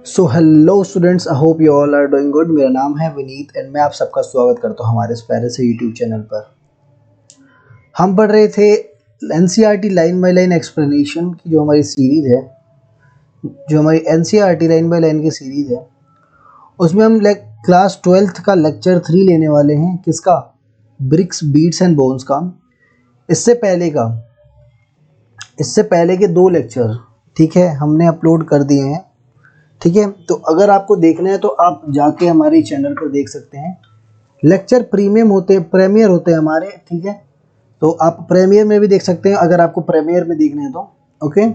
So hello students, I hope you all are doing good. मेरा नाम है Vineet and मैं आप सबका स्वागत करता हूँ हमारे इस प्यारे से यूट्यूब चैनल पर। हम पढ़ रहे थे NCERT line by line explanation की जो हमारी सीरीज़ है, जो हमारी एनसीईआरटी लाइन बाय लाइन की सीरीज़ है, उसमें हम क्लास 12th का लेक्चर 3 लेने वाले हैं। किसका? ब्रिक्स, बीट्स एंड बोन्स का। इससे पहले के 2 लेक्चर, ठीक है, हमने अपलोड कर दिए हैं। ठीक है, तो अगर आपको देखना है तो आप जाके हमारे चैनल पर देख सकते हैं। लेक्चर प्रीमियर होते हैं हमारे, ठीक है, तो आप प्रीमियर में भी देख सकते हैं अगर आपको प्रीमियर में देखना है तो। ओके,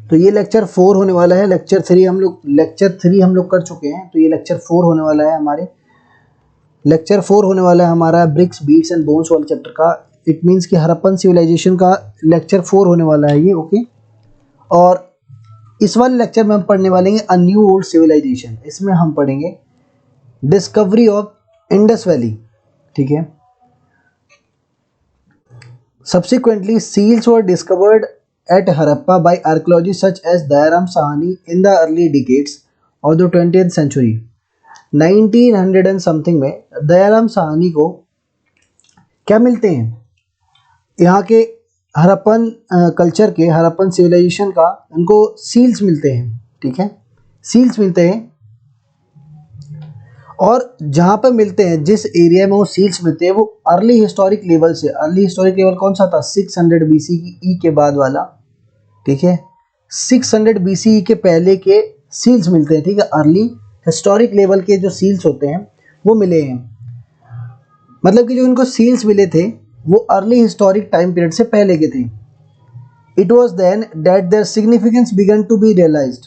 तो ये लेक्चर 4 होने वाला है। लेक्चर 3 हम लोग कर चुके हैं, तो ये लेक्चर 4 होने वाला है हमारा ब्रिक्स, बीट्स एंड बोन्स वाले चैप्टर का। इट मीन्स कि हड़प्पन सिविलाइजेशन का लेक्चर 4 होने वाला है ये। ओके, और इस वाले लेक्चर में हम पढ़ने वाले हैं अ न्यू ओल्ड सिविलाइजेशन। इसमें हम पढ़ेंगे डिस्कवरी ऑफ इंडस वैली, ठीक है। Subsequently seals were discovered at Harappa by archaeologist such as Dayaram Sahni in the early decades of the 20th century. 1900 and something में दयाराम साहनी को क्या मिलते हैं? यहाँ के हड़प्पन कल्चर के, हड़प्पन सिविलाइजेशन का उनको सील्स मिलते हैं, ठीक है, सील्स मिलते हैं। और जहाँ पर मिलते हैं, जिस एरिया में वो सील्स मिलते हैं, वो अर्ली हिस्टोरिक लेवल से, अर्ली हिस्टोरिक लेवल कौन सा था? 600 BC की ई के बाद वाला, ठीक है, 600 BCE के पहले के सील्स मिलते हैं, ठीक है। अर्ली हिस्टोरिक लेवल के जो सील्स होते हैं वो मिले हैं, मतलब कि जो इनको सील्स मिले थे वो अर्ली हिस्टोरिक टाइम पीरियड से पहले के थे। It was then that their significance began to be realised.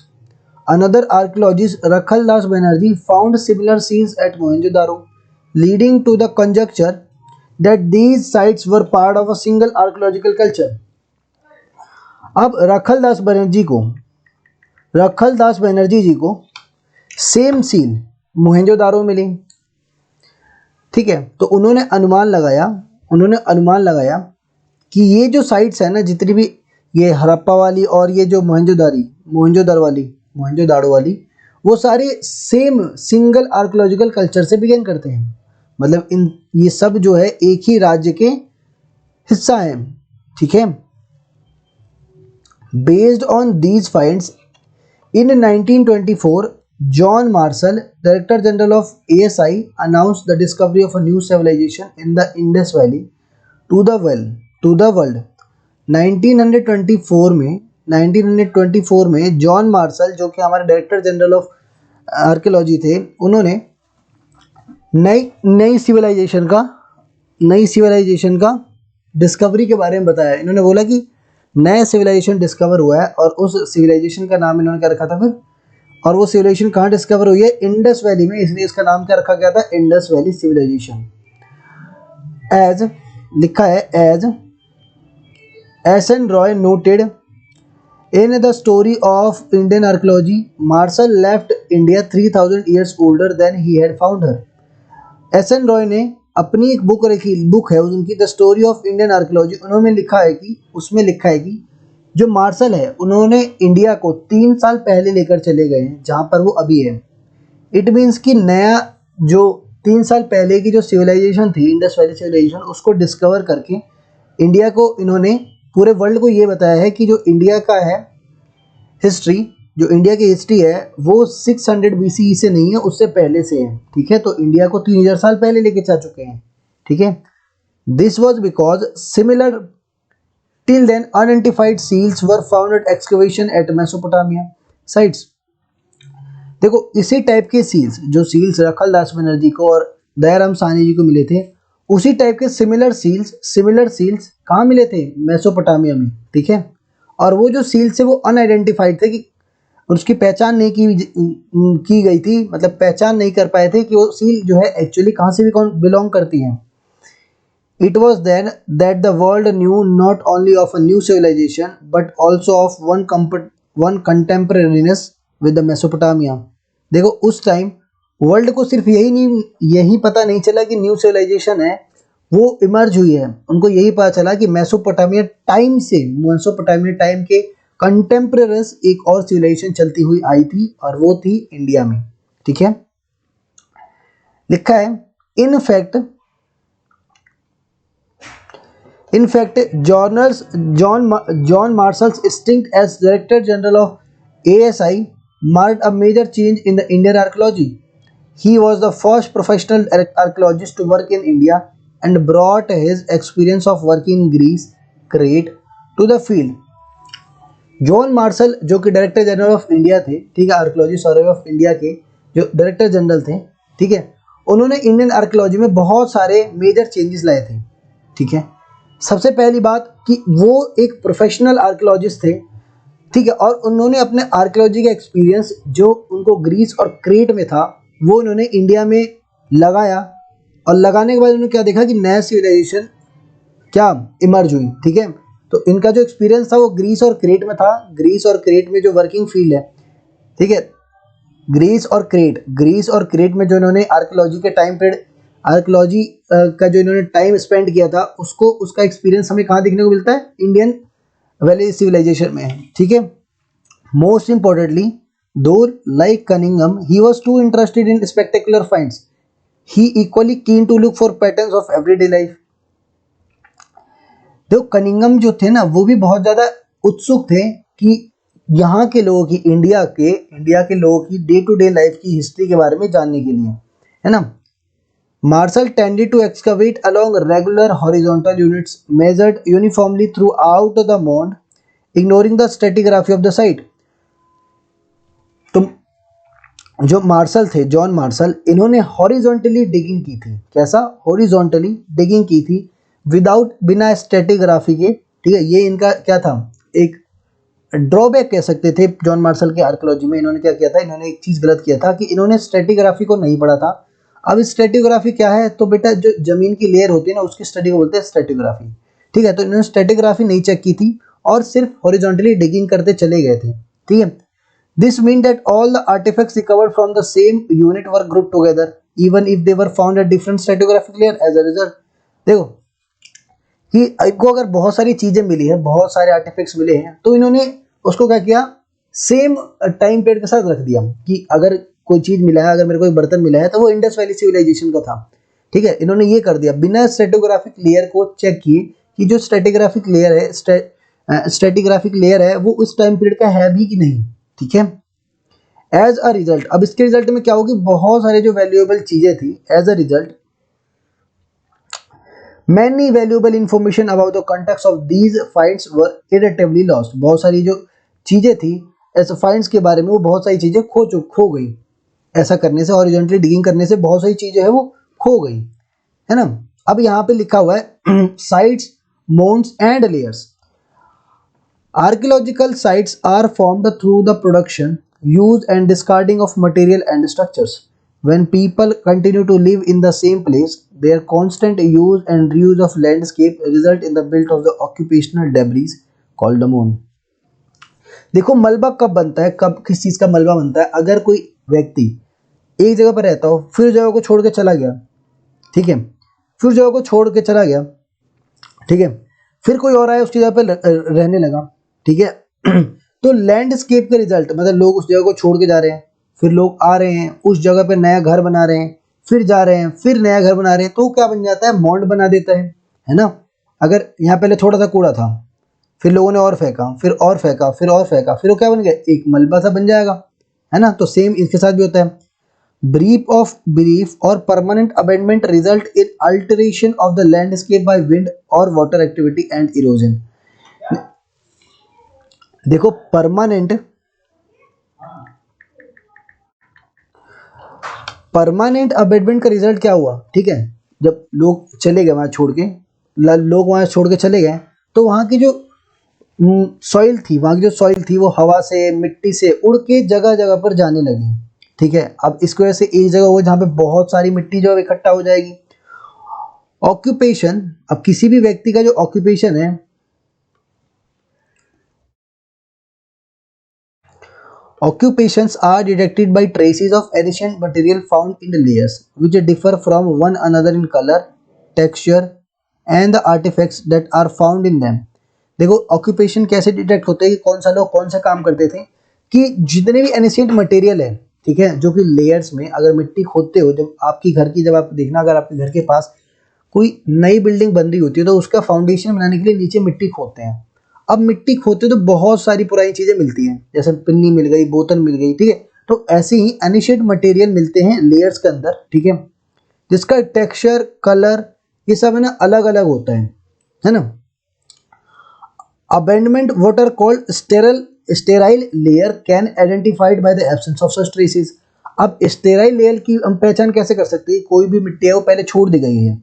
Another archaeologist, Rakhal Das Banerjee, found similar seals at Mohenjo-daro, leading to the conjecture that these sites were part of a single archaeological culture. अब रखल दास बनर्जी जी को same seal Mohenjo-daro मिली, ठीक है। तो उन्होंने अनुमान लगाया कि ये जो साइट्स है ना, जितनी भी ये हड़प्पा वाली और ये जो मोहेंजोदारो वाली, वो सारे सेम सिंगल आर्कियोलॉजिकल कल्चर से बिगिन करते हैं। मतलब ये सब जो है एक ही राज्य के हिस्सा हैं, ठीक है। Based on these finds in 1924 John Marshall, director general of ASI, announced the discovery of a new civilisation in the Indus valley to the world. 1924 में जॉन मार्शल, जो कि हमारे डायरेक्टर जनरल ऑफ आर्कियोलॉजी थे, उन्होंने नई civilisation का discovery के बारे में बताया। इन्होंने बोला कि नया सिविलाइजेशन डिस्कवर हुआ है, और उस सिविलाइजेशन का नाम इन्होंने क्या रखा था फिर? और वो सिविलाइजेशन कहाँ डिस्कवर हुई है? इंडस वैली में, इसलिए इसका नाम क्या रखा गया था? Indus valley civilisation. एज लिखा है as S.N. Roy noted in the story of Indian archaeology, Marshall left India 3000 years older than he had found her. S.N. Roy ने अपनी एक बुक है उनकी, the story of Indian archaeology. उसमें लिखा है कि जो मार्शल है, उन्होंने इंडिया को 3 साल पहले लेकर चले गए हैं, जहाँ पर वो अभी है। इट मीन्स कि नया जो 3 साल पहले की जो सिविलाइजेशन थी, इंडस वैली सिविलाइजेशन, उसको डिस्कवर करके इंडिया को इन्होंने, पूरे वर्ल्ड को ये बताया है कि जो इंडिया का है हिस्ट्री, जो इंडिया की हिस्ट्री है, वो 600 BCE से नहीं है, उससे पहले से है, ठीक है। तो इंडिया को 3000 साल पहले लेके जा चुके हैं, ठीक है। This was because similar till then unidentified seals were found at excavation at Mesopotamia sites. देखो, इसी टाइप के सील्स रखल दास बनर्जी को और दयाराम साहनी जी को मिले थे, उसी टाइप के सिमिलर सील्स कहाँ मिले थे? मेसोपोटामिया में, ठीक है। और वो जो सील्स थे वो अनआइडेंटिफाइड थे, कि उसकी पहचान नहीं की गई थी, मतलब पहचान नहीं कर पाए थे कि वो सील जो है एक्चुअली कहाँ से भी बिलोंग करती हैं। It was then that the world knew not only of a new civilization but also of one contemporariness with the Mesopotamia. देखो, उस टाइम वर्ल्ड को सिर्फ यही पता नहीं चला कि न्यू सिविलाइजेशन है वो इमर्ज हुई है, उनको यही पता चला कि मेसोपोटामिया टाइम के कंटेम्पररीज एक और सिविलाइजेशन चलती हुई आई थी और वो थी इंडिया में। ठीक है, लिखा है in fact John Marshall's stint as Director General of ASI marked a major change in the Indian archaeology. He was the first professional archaeologist to work in India and brought his experience of working in Greece, Crete to the field. John Marshall जो कि director general of India थे, ठीक है, archaeology survey of India के जो director general थे, ठीक है, उन्होंने इंडियन आर्कियोलॉजी में बहुत सारे मेजर चेंजेस लाए थे। ठीक है, सबसे पहली बात कि वो एक प्रोफेशनल आर्कियोलॉजिस्ट थे, ठीक है, और उन्होंने अपने आर्कियोलॉजी का एक्सपीरियंस जो उनको ग्रीस और क्रेट में था वो उन्होंने इंडिया में लगाया, और लगाने के बाद उन्होंने क्या देखा कि नया सिविलाइजेशन क्या इमर्ज हुई। ठीक है, तो इनका जो एक्सपीरियंस था वो ग्रीस और क्रेट में था। ग्रीस और क्रेट में जो वर्किंग फील्ड है, ठीक है, ग्रीस और क्रेट में जो इन्होंने आर्कियोलॉजी के टाइम पीरियड आर्कियोलॉजी का जो इन्होंने टाइम स्पेंड किया था उसका एक्सपीरियंस हमें कहाँ देखने को मिलता है? इंडियन वैली सिविलाइजेशन में है। ठीक है, most importantly though like Cunningham he was too interested in spectacular finds, he equally keen to look for patterns of everyday life. देखो कनिंगम जो थे ना वो भी बहुत ज़्यादा उत्सुक थे कि यहाँ के लोगों की इंडिया के लोगों की डे टू डे लाइफ की हिस्ट्री के बारे में जानने के लिए, है ना। Marshall tended to excavate along regular horizontal units measured uniformly throughout the mound, ignoring the stratigraphy of the site. तो जो मार्शल थे, जॉन मार्शल, इन्होंने हॉरिजॉन्टली डिगिंग की थी। कैसा? हॉरिजॉन्टली डिगिंग की थी विदाउट, बिना स्ट्रेटिग्राफी के। ठीक है, ये इनका क्या था? एक ड्रॉबैक कह सकते थे जॉन मार्शल के आर्कियोलॉजी में। इन्होंने क्या किया था? इन्होंने एक चीज़ गलत किया था कि इन्होंने स्ट्रेटिग्राफी को नहीं पढ़ा था। अब स्ट्रेटिग्राफी क्या है? तो बेटा जो जमीन की लेयर होती है ना उसकी स्टडी को बोलते हैं स्ट्रेटिग्राफी। ठीक है, तो इन्होंने स्ट्रेटिग्राफी नहीं चेक की थी और सिर्फ हॉरिजॉन्टली डिगिंग करते चले गए थे। ठीक है, this mean that all the artifacts recovered from the same unit were group together even if they were found at different stratigraphic layer as a result. देखो कि इनको अगर बहुत सारी चीजें मिली है, बहुत सारे आर्टिफैक्ट्स मिले हैं, तो इन्होंने उसको क्या किया? सेम टाइम पीरियड के साथ रख दिया कि अगर कोई चीज़ मिला है, अगर मेरे को एक बर्तन मिला है तो वो इंडस वैली सिविलाइजेशन का था। ठीक है, इन्होंने ये कर दिया बिना स्ट्रेटिग्राफिक लेयर को चेक किए कि जो स्ट्रेटिग्राफिक लेयर है वो उस टाइम पीरियड का है भी कि नहीं। ठीक है, एज अ रिजल्ट, अब इसके रिजल्ट में क्या होगी? बहुत सारे जो वैल्यूएबल चीजें थी, as a result many valuable information about the context of these finds were irretrievably lost। बहुत सारी जो चीजें थी ऐसे फाइंड्स के बारे में, वो बहुत सारी चीजें खो गई। ऐसा करने से, हॉरिजॉन्टली डिगिंग करने से बहुत सारी चीजें है वो खो गई, है ना। अब यहाँ पे लिखा हुआ है sites, mounds and layers. Archaeological sites are formed through the production, use and discarding of material and structures. When people continue to live in the same place, their constant use and reuse of landscape result in the build of the occupational debris called the mound। देखो मलबा कब बनता है, कब किस चीज़ का मलबा बनता है? अगर कोई व्यक्ति एक जगह पर रहता हो, फिर जगह को छोड़ के चला गया, ठीक है, फिर जगह को छोड़ के चला गया, ठीक है, फिर कोई और आया उसकी जगह पर रहने लगा, ठीक है, तो लैंडस्केप के रिजल्ट, मतलब लोग उस जगह को छोड़ के जा रहे हैं, फिर लोग आ रहे हैं, उस जगह पे नया घर बना रहे हैं, फिर जा रहे हैं, फिर नया घर बना रहे हैं, तो क्या बन जाता है? मॉन्ड बना देता है ना। अगर यहाँ पहले थोड़ा सा कूड़ा था, फिर लोगों ने और फेंका, फिर और फेंका, फिर और फेंका, फिर वो क्या बन गया? एक मलबा सा बन जाएगा, है ना। तो सेम इसके साथ भी होता है। Brief or permanent abandonment result in alteration of the landscape by wind or water activity and erosion. देखो परमानेंट अबेटमेंट का रिजल्ट क्या हुआ? ठीक है, जब लोग चले गए वहाँ छोड़ के, चले गए, तो वहाँ की जो सॉइल थी वो हवा से, मिट्टी से उड़ के जगह जगह पर जाने लगी। ठीक है, अब इसकी वजह से एक जगह हो जहाँ पे बहुत सारी मिट्टी जो है इकट्ठा हो जाएगी। ऑक्यूपेशन, अब किसी भी व्यक्ति का जो ऑक्यूपेशन है, occupations are detected by traces of ancient material found in the layers, which differ from one another in color, texture, and the artifacts that are found in them. देखो ऑक्यूपेशन कैसे detect होते हैं कि कौन सा लोग कौन सा काम करते थे, कि जितने भी एनिशिएंट मटेरियल है, ठीक है, जो कि लेयर्स में अगर मिट्टी खोदते हो, जब आपकी घर की, जब आप देखना अगर आपके घर के पास कोई नई बिल्डिंग बन रही होती है तो उसका फाउंडेशन बनाने के लिए नीचे मिट्टी खोदते हैं। अब मिट्टी खोदते तो बहुत सारी पुरानी चीजें मिलती हैं, जैसे पिन्नी मिल गई, बोतल मिल गई, ठीक है। तो ऐसे ही एनिशिएंट मटेरियल मिलते हैं लेयर्स के अंदर, ठीक है, जिसका टेक्सचर, कलर, ये सब है ना अलग अलग होता है ना। Abandonment water called sterile layer can identified by the absence of such traces. अब स्टेराइल लेयर की हम पहचान कैसे कर सकते हैं? कोई भी मिट्टी है वो पहले छोड़ दी गई है,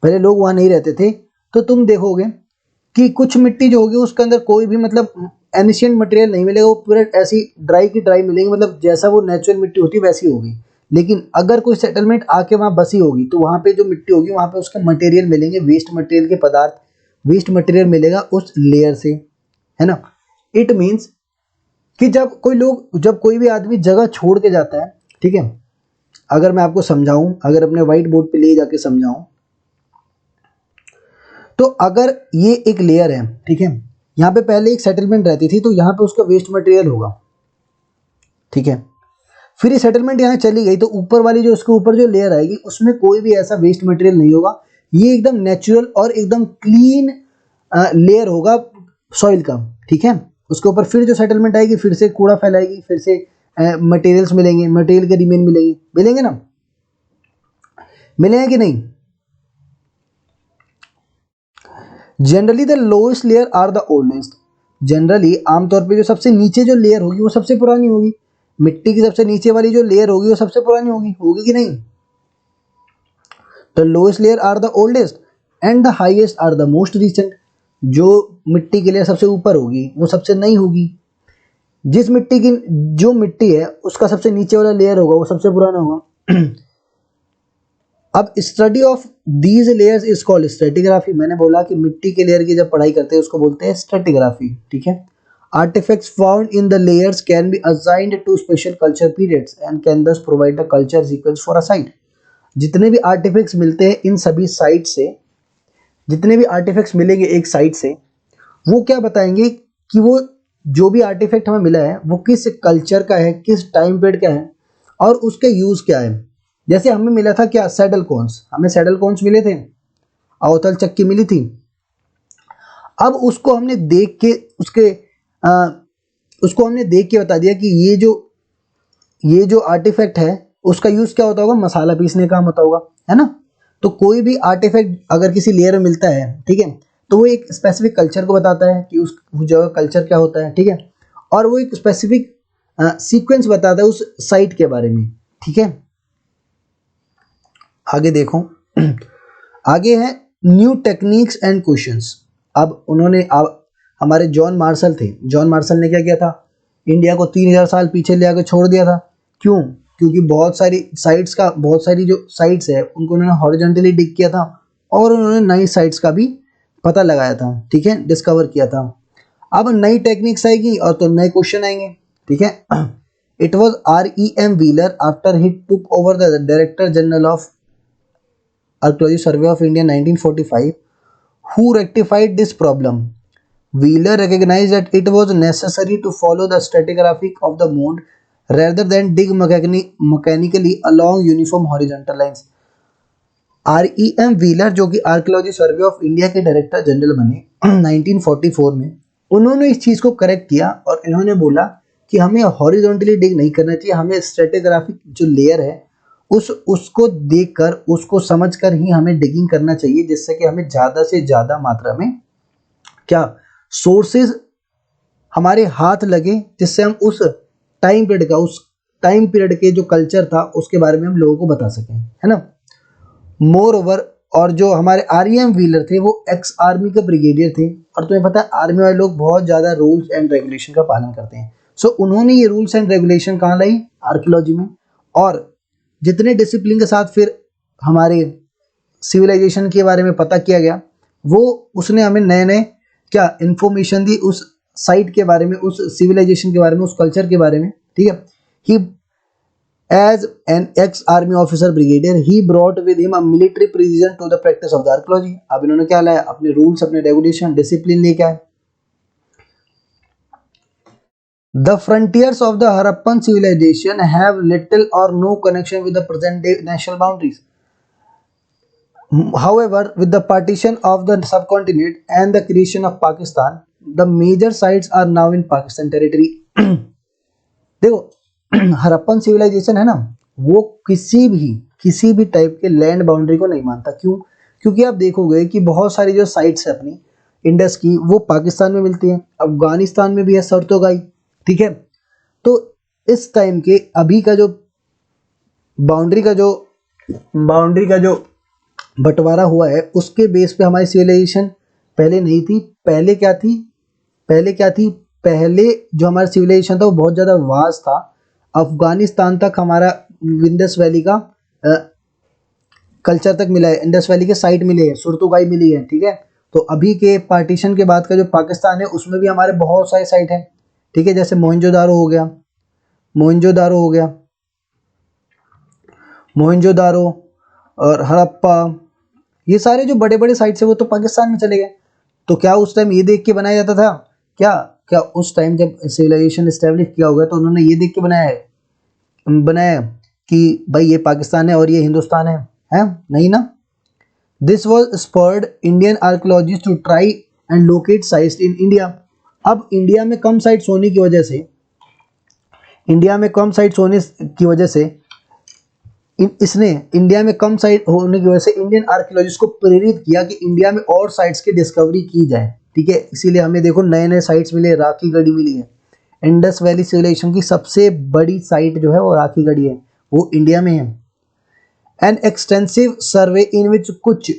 पहले लोग वहां नहीं रहते थे, तो तुम देखोगे कि कुछ मिट्टी जो होगी उसके अंदर कोई भी मतलब एनिशियंट मटेरियल नहीं मिलेगा, वो पूरा ऐसी ड्राई की ड्राई मिलेंगी, मतलब जैसा वो नेचुरल मिट्टी होती है वैसी होगी। लेकिन अगर कोई सेटलमेंट आके वहां बसी होगी तो वहां पे जो मिट्टी होगी वहां पे उसके मटेरियल मिलेंगे, वेस्ट मटेरियल के पदार्थ, वेस्ट मटेरियल मिलेगा उस लेयर से, है ना। इट मीन्स कि जब कोई भी आदमी जगह छोड़ के जाता है, ठीक है, अगर मैं आपको समझाऊं, अगर अपने व्हाइट बोर्ड पे ले जाके समझाऊं, तो अगर ये एक लेयर है, ठीक है, यहाँ पे पहले एक सेटलमेंट रहती थी, तो यहाँ पे उसका वेस्ट मटेरियल होगा, ठीक है। फिर ये सेटलमेंट यहाँ चली गई तो ऊपर वाली जो उसके ऊपर जो लेयर आएगी उसमें कोई भी ऐसा वेस्ट मटेरियल नहीं होगा, ये एकदम नेचुरल और एकदम क्लीन लेयर होगा सॉइल का, ठीक है। उसके ऊपर फिर जो सेटलमेंट आएगी फिर से कूड़ा फैलाएगी, फिर से मटेरियल्स मिलेंगे, मटेरियल के रिमेन मिलेंगे ना, मिलेंगे कि नहीं? Generally the lowest layer are the oldest. Generally आमतौर पे जो सबसे नीचे जो लेयर होगी वो सबसे पुरानी होगी, मिट्टी की सबसे नीचे वाली जो लेयर होगी वो सबसे पुरानी होगी कि नहीं? The lowest layer are the oldest and the highest are the most recent. जो मिट्टी की लेयर सबसे ऊपर होगी वो सबसे नई होगी, जिस मिट्टी की जो मिट्टी है उसका सबसे नीचे वाला लेयर होगा वो सबसे पुराना होगा। अब study of these layers is called stratigraphy. मैंने बोला कि मिट्टी के लेयर की जब पढ़ाई करते हैं उसको बोलते हैं स्ट्रेटिग्राफी, ठीक है। Artifacts found in the layers can be assigned to special culture periods and can thus provide the culture sequence for a site. जितने भी आर्टिफैक्ट्स मिलते हैं इन सभी साइट से, जितने भी आर्टिफैक्ट्स मिलेंगे एक साइट से, वो क्या बताएंगे कि वो जो भी आर्टिफैक्ट हमें मिला है वो किस कल्चर का है, किस टाइम पीरियड का है और उसका यूज क्या है। जैसे हमें मिला था क्या, सैडल कॉन्स, हमें सैडल कॉन्स मिले थे, अवतल चक्की मिली थी। अब उसको हमने देख के उसको हमने देख के बता दिया कि ये जो आर्टिफैक्ट है उसका यूज क्या होता होगा, मसाला पीसने का काम होता होगा, है ना। तो कोई भी आर्टिफैक्ट अगर किसी लेयर में मिलता है, ठीक है, तो वो एक स्पेसिफिक कल्चर को बताता है कि उस जगह कल्चर क्या होता है, ठीक है, और वो एक स्पेसिफिक सीक्वेंस बताता है उस साइट के बारे में, ठीक है। आगे देखो, आगे है न्यू टेक्निक्स एंड क्वेश्चंस। अब हमारे जॉन मार्शल थे, जॉन मार्शल ने क्या किया था, इंडिया को 3000 साल पीछे ले आकर छोड़ दिया था। क्यों? क्योंकि बहुत सारी जो साइट्स है उनको उन्होंने हॉरिजॉन्टली डिग किया था और उन्होंने नई साइट्स का भी पता लगाया था, ठीक है, डिस्कवर किया था। अब नई टेक्निक्स आएगी और तो नए क्वेश्चन आएंगे, ठीक है। It was R.E.M. Wheeler after he took over the director general of archaeology survey of India 1945 who rectified this problem. Wheeler recognized that it was necessary to follow the stratigraphy of the mound rather than dig mechanically along uniform horizontal lines. R.E.M. Wheeler जो कि archaeology survey of India के director general बने 1944 में, उन्होंने इस चीज़ को correct किया और इन्होंने बोला कि हमें हॉरिजॉन्टली डिग नहीं करना चाहिए, हमें स्ट्रेटिग्राफिक जो लेयर है उसको देखकर, उसको समझकर ही हमें डिगिंग करना चाहिए, जिससे कि हमें ज़्यादा से ज़्यादा मात्रा में क्या सोर्सेज हमारे हाथ लगे, जिससे हम उस टाइम पीरियड के जो कल्चर था उसके बारे में हम लोगों को बता सकें, है ना। मोर ओवर, और जो हमारे R.E.M. व्हीलर थे वो एक्स आर्मी के ब्रिगेडियर थे, और तुम्हें पता है आर्मी वाले लोग बहुत ज़्यादा रूल्स एंड रेगुलेशन का पालन करते हैं। सो उन्होंने ये रूल्स एंड रेगुलेशन कहाँ लाई, आर्कियोलॉजी में। और जितने डिसिप्लिन के साथ फिर हमारे सिविलाइजेशन के बारे में पता किया गया, वो उसने हमें नए नए क्या इन्फॉर्मेशन दी उस साइट के बारे में, उस सिविलाइजेशन के बारे में, उस कल्चर के बारे में, ठीक है। He as an ex army officer brigadier he brought with him a military precision to the practice of the archaeology. अब इन्होंने क्या लाया, अपने रूल्स, अपने रेगुलेशन, डिसिप्लिन लेके आए, the frontiers of the Harappan civilization have little or no connection with the present day national boundaries. However, with the partition of the subcontinent and the creation of Pakistan, the major sites are now in Pakistan territory. देखो Harappan civilisation है ना, वो किसी भी type के land boundary को नहीं मानता. क्यों? क्योंकि आप देखोगे कि बहुत सारी जो साइट्स है अपनी इंडस की, वो पाकिस्तान में मिलती हैं, अफगानिस्तान में भी है सरतोगाई. ठीक है, तो इस टाइम के अभी का जो बाउंड्री का जो बंटवारा हुआ है, उसके बेस पे हमारी सिविलाइजेशन पहले नहीं थी. पहले क्या थी? पहले जो हमारा सिविलाइजेशन था वो बहुत ज़्यादा वास्ट था. अफगानिस्तान तक हमारा विंडस वैली का कल्चर तक मिला है, इंडस वैली के साइट मिले हैं, सुरतुगाई मिली है. ठीक है, तो अभी के पार्टीशन के बाद का जो पाकिस्तान है उसमें भी हमारे बहुत सारे साइट हैं. ठीक है, जैसे मोहनजोदारो और हड़प्पा, ये सारे जो बड़े बड़े साइट्स है वो तो पाकिस्तान में चले गए. तो क्या उस टाइम ये देख के बनाया जाता था? क्या उस टाइम जब सिविलाइजेशन एस्टेब्लिश किया होगा तो उन्होंने ये देख के बनाया कि भाई ये पाकिस्तान है और ये हिंदुस्तान है? नहीं ना. This was spurred Indian archaeologist to try and locate sites in India. अब इंडिया में कम साइट्स होने की वजह से इसने इंडिया में कम साइट होने की वजह से इंडियन आर्कियोलॉजिस्ट को प्रेरित किया कि इंडिया में और साइट्स की डिस्कवरी की जाए. ठीक है, इसीलिए हमें देखो नए नए साइट्स मिले. राखी गढ़ी मिली है. इंडस वैली सिविलाइजेशन की सबसे बड़ी साइट जो है वो राखी गढ़ी है, वो इंडिया में है. An extensive survey in which Kutch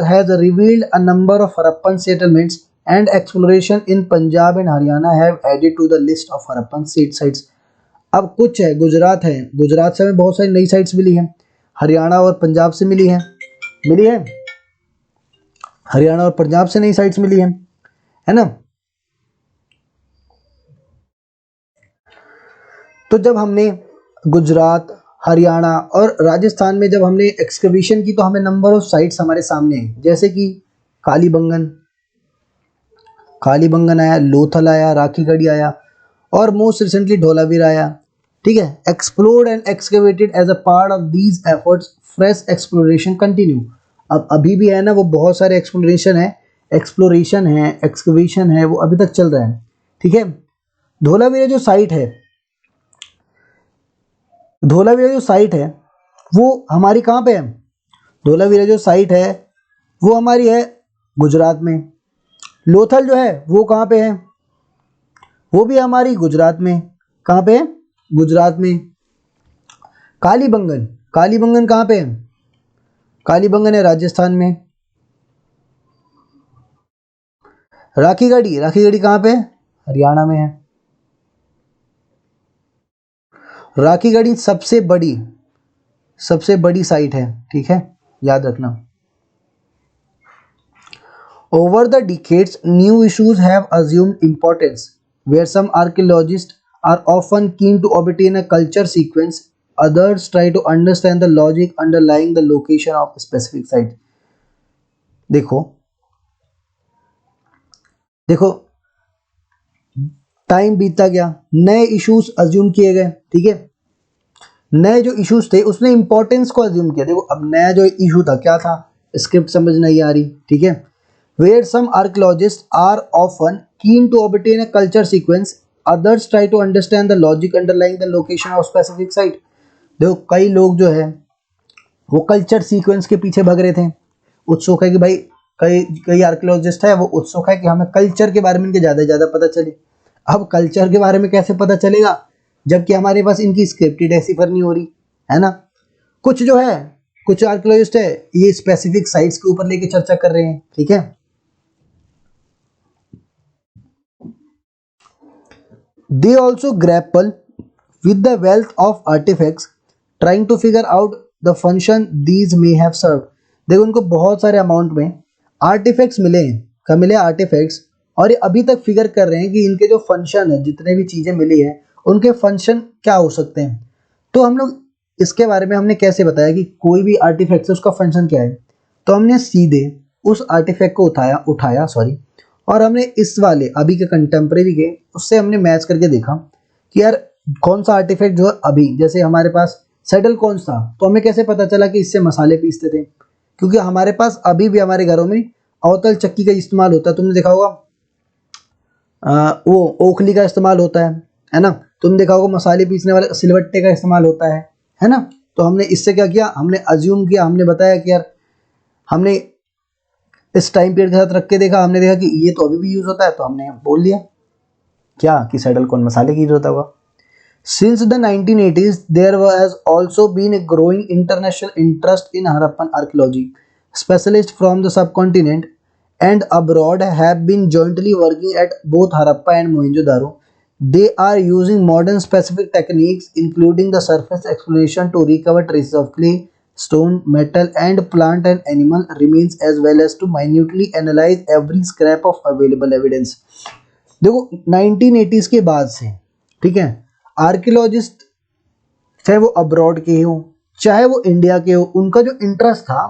has revealed a number of Harappan settlements and exploration in Punjab and Haryana have added to the list of Harappan sites. अब कुछ है, गुजरात से हमें बहुत सारी नई साइट्स मिली हैं, हरियाणा और पंजाब से मिली है. हरियाणा और पंजाब से नई साइट्स मिली हैं, है ना. तो जब हमने गुजरात, हरियाणा और राजस्थान में जब हमने एक्सकवेशन की तो हमें नंबर ऑफ साइट्स हमारे सामने हैं, जैसे कि कालीबंगन आया, लोथल आया, राखीगढ़ी आया और मोस्ट रिसेंटली धौलावीर आया. ठीक है, explored and excavated as a part of these efforts fresh exploration continue. अब अभी भी है ना, वो बहुत सारे एक्सप्लोरेशन है, एक्सकवेशन है, वो अभी तक चल रहा है. ठीक है, धौलावीरा जो साइट है वो हमारी कहाँ पे है? धौलावीरा जो साइट है वो हमारी है गुजरात में. लोथल जो है वो कहाँ पे है? वो भी हमारी गुजरात में. कहाँ पे है? गुजरात में. कालीबंगन कहाँ पे है? कालीबंगन है राजस्थान में. राखीगढ़ी कहाँ पे है? हरियाणा में है. राखीगढ़ी सबसे बड़ी साइट है. ठीक है, याद रखना. Over the decades, new issues have assumed importance, where some archaeologists are often keen to obtain a culture sequence, others try to understand the logic underlying the location of a specific site. देखो time बीतता गया, नए issues assume किए गए. ठीक है, नए जो इश्यूज थे उसने इंपॉर्टेंस को अज्यूम किया. देखो अब नया जो इशू था क्या था? स्क्रिप्ट समझ नहीं आ रही. ठीक है, where some archaeologists are often keen to obtain a culture sequence, others try to understand the logic underlying the location of specific site. देखो कई लोग जो है वो कल्चर सीक्वेंस के पीछे भाग रहे थे. उत्सुक है कि भाई कई आर्कियोलॉजिस्ट है वो उत्सुक है कि हमें कल्चर के बारे में इनके ज़्यादा से ज़्यादा पता चले. अब कल्चर के बारे में कैसे पता चलेगा जबकि हमारे पास इनकी स्क्रिप्टेड डेसिफर नहीं हो रही है ना. कुछ आर्कियोलॉजिस्ट है ये स्पेसिफिक साइट्स के ऊपर लेके चर्चा कर रहे हैं. ठीक है, they also grapple with the wealth of artifacts, trying to figure out the function these may have served. देखो उनको बहुत सारे अमाउंट में आर्टिफैक्ट्स मिले हैं. कब मिले आर्टिफैक्ट्स? और ये अभी तक फिगर कर रहे हैं कि इनके जो फंक्शन है, जितने भी चीज़ें मिली हैं उनके फंक्शन क्या हो सकते हैं. तो हम लोग इसके बारे में हमने कैसे बताया कि कोई भी आर्टिफैक्ट है उसका फंक्शन क्या है. तो हमने सीधे उस आर्टिफैक्ट को उठाया और हमने इस वाले अभी के कंटेम्प्रेरी के उससे हमने मैच करके देखा कि यार कौन सा आर्टिफैक्ट जो है अभी, जैसे हमारे पास सेटल कॉर्न्स था, तो हमें कैसे पता चला कि इससे मसाले पीसते थे? क्योंकि हमारे पास अभी भी हमारे घरों में अवतल चक्की का इस्तेमाल होता है। तुमने देखा होगा वो ओखली का इस्तेमाल होता है ना? तुमने देखा होगा मसाले पीसने वाले सिलबट्टे का इस्तेमाल होता है ना? तो हमने इससे क्या किया, हमने अज्यूम किया, हमने बताया कि यार हमने इस टाइम पीरियड के साथ रख के देखा, हमने देखा कि ये तो अभी भी यूज होता है, तो हमने बोल दिया क्या कि सेटल कॉर्न मसाले की यूज होता होगा। Since the 1980s, there has also been a growing international interest in Harappan archaeology. Specialists from the subcontinent and abroad have been jointly working at both Harappa and Mohenjo-daro. They are using modern specific techniques, including the surface exploration, to recover traces of clay, stone, metal, and plant and animal remains, as well as to minutely analyze every scrap of available evidence. देखो 1980s के बाद से, ठीक है, archaeologist चाहे वो abroad के हो चाहे वो इंडिया के हो, उनका जो इंटरेस्ट था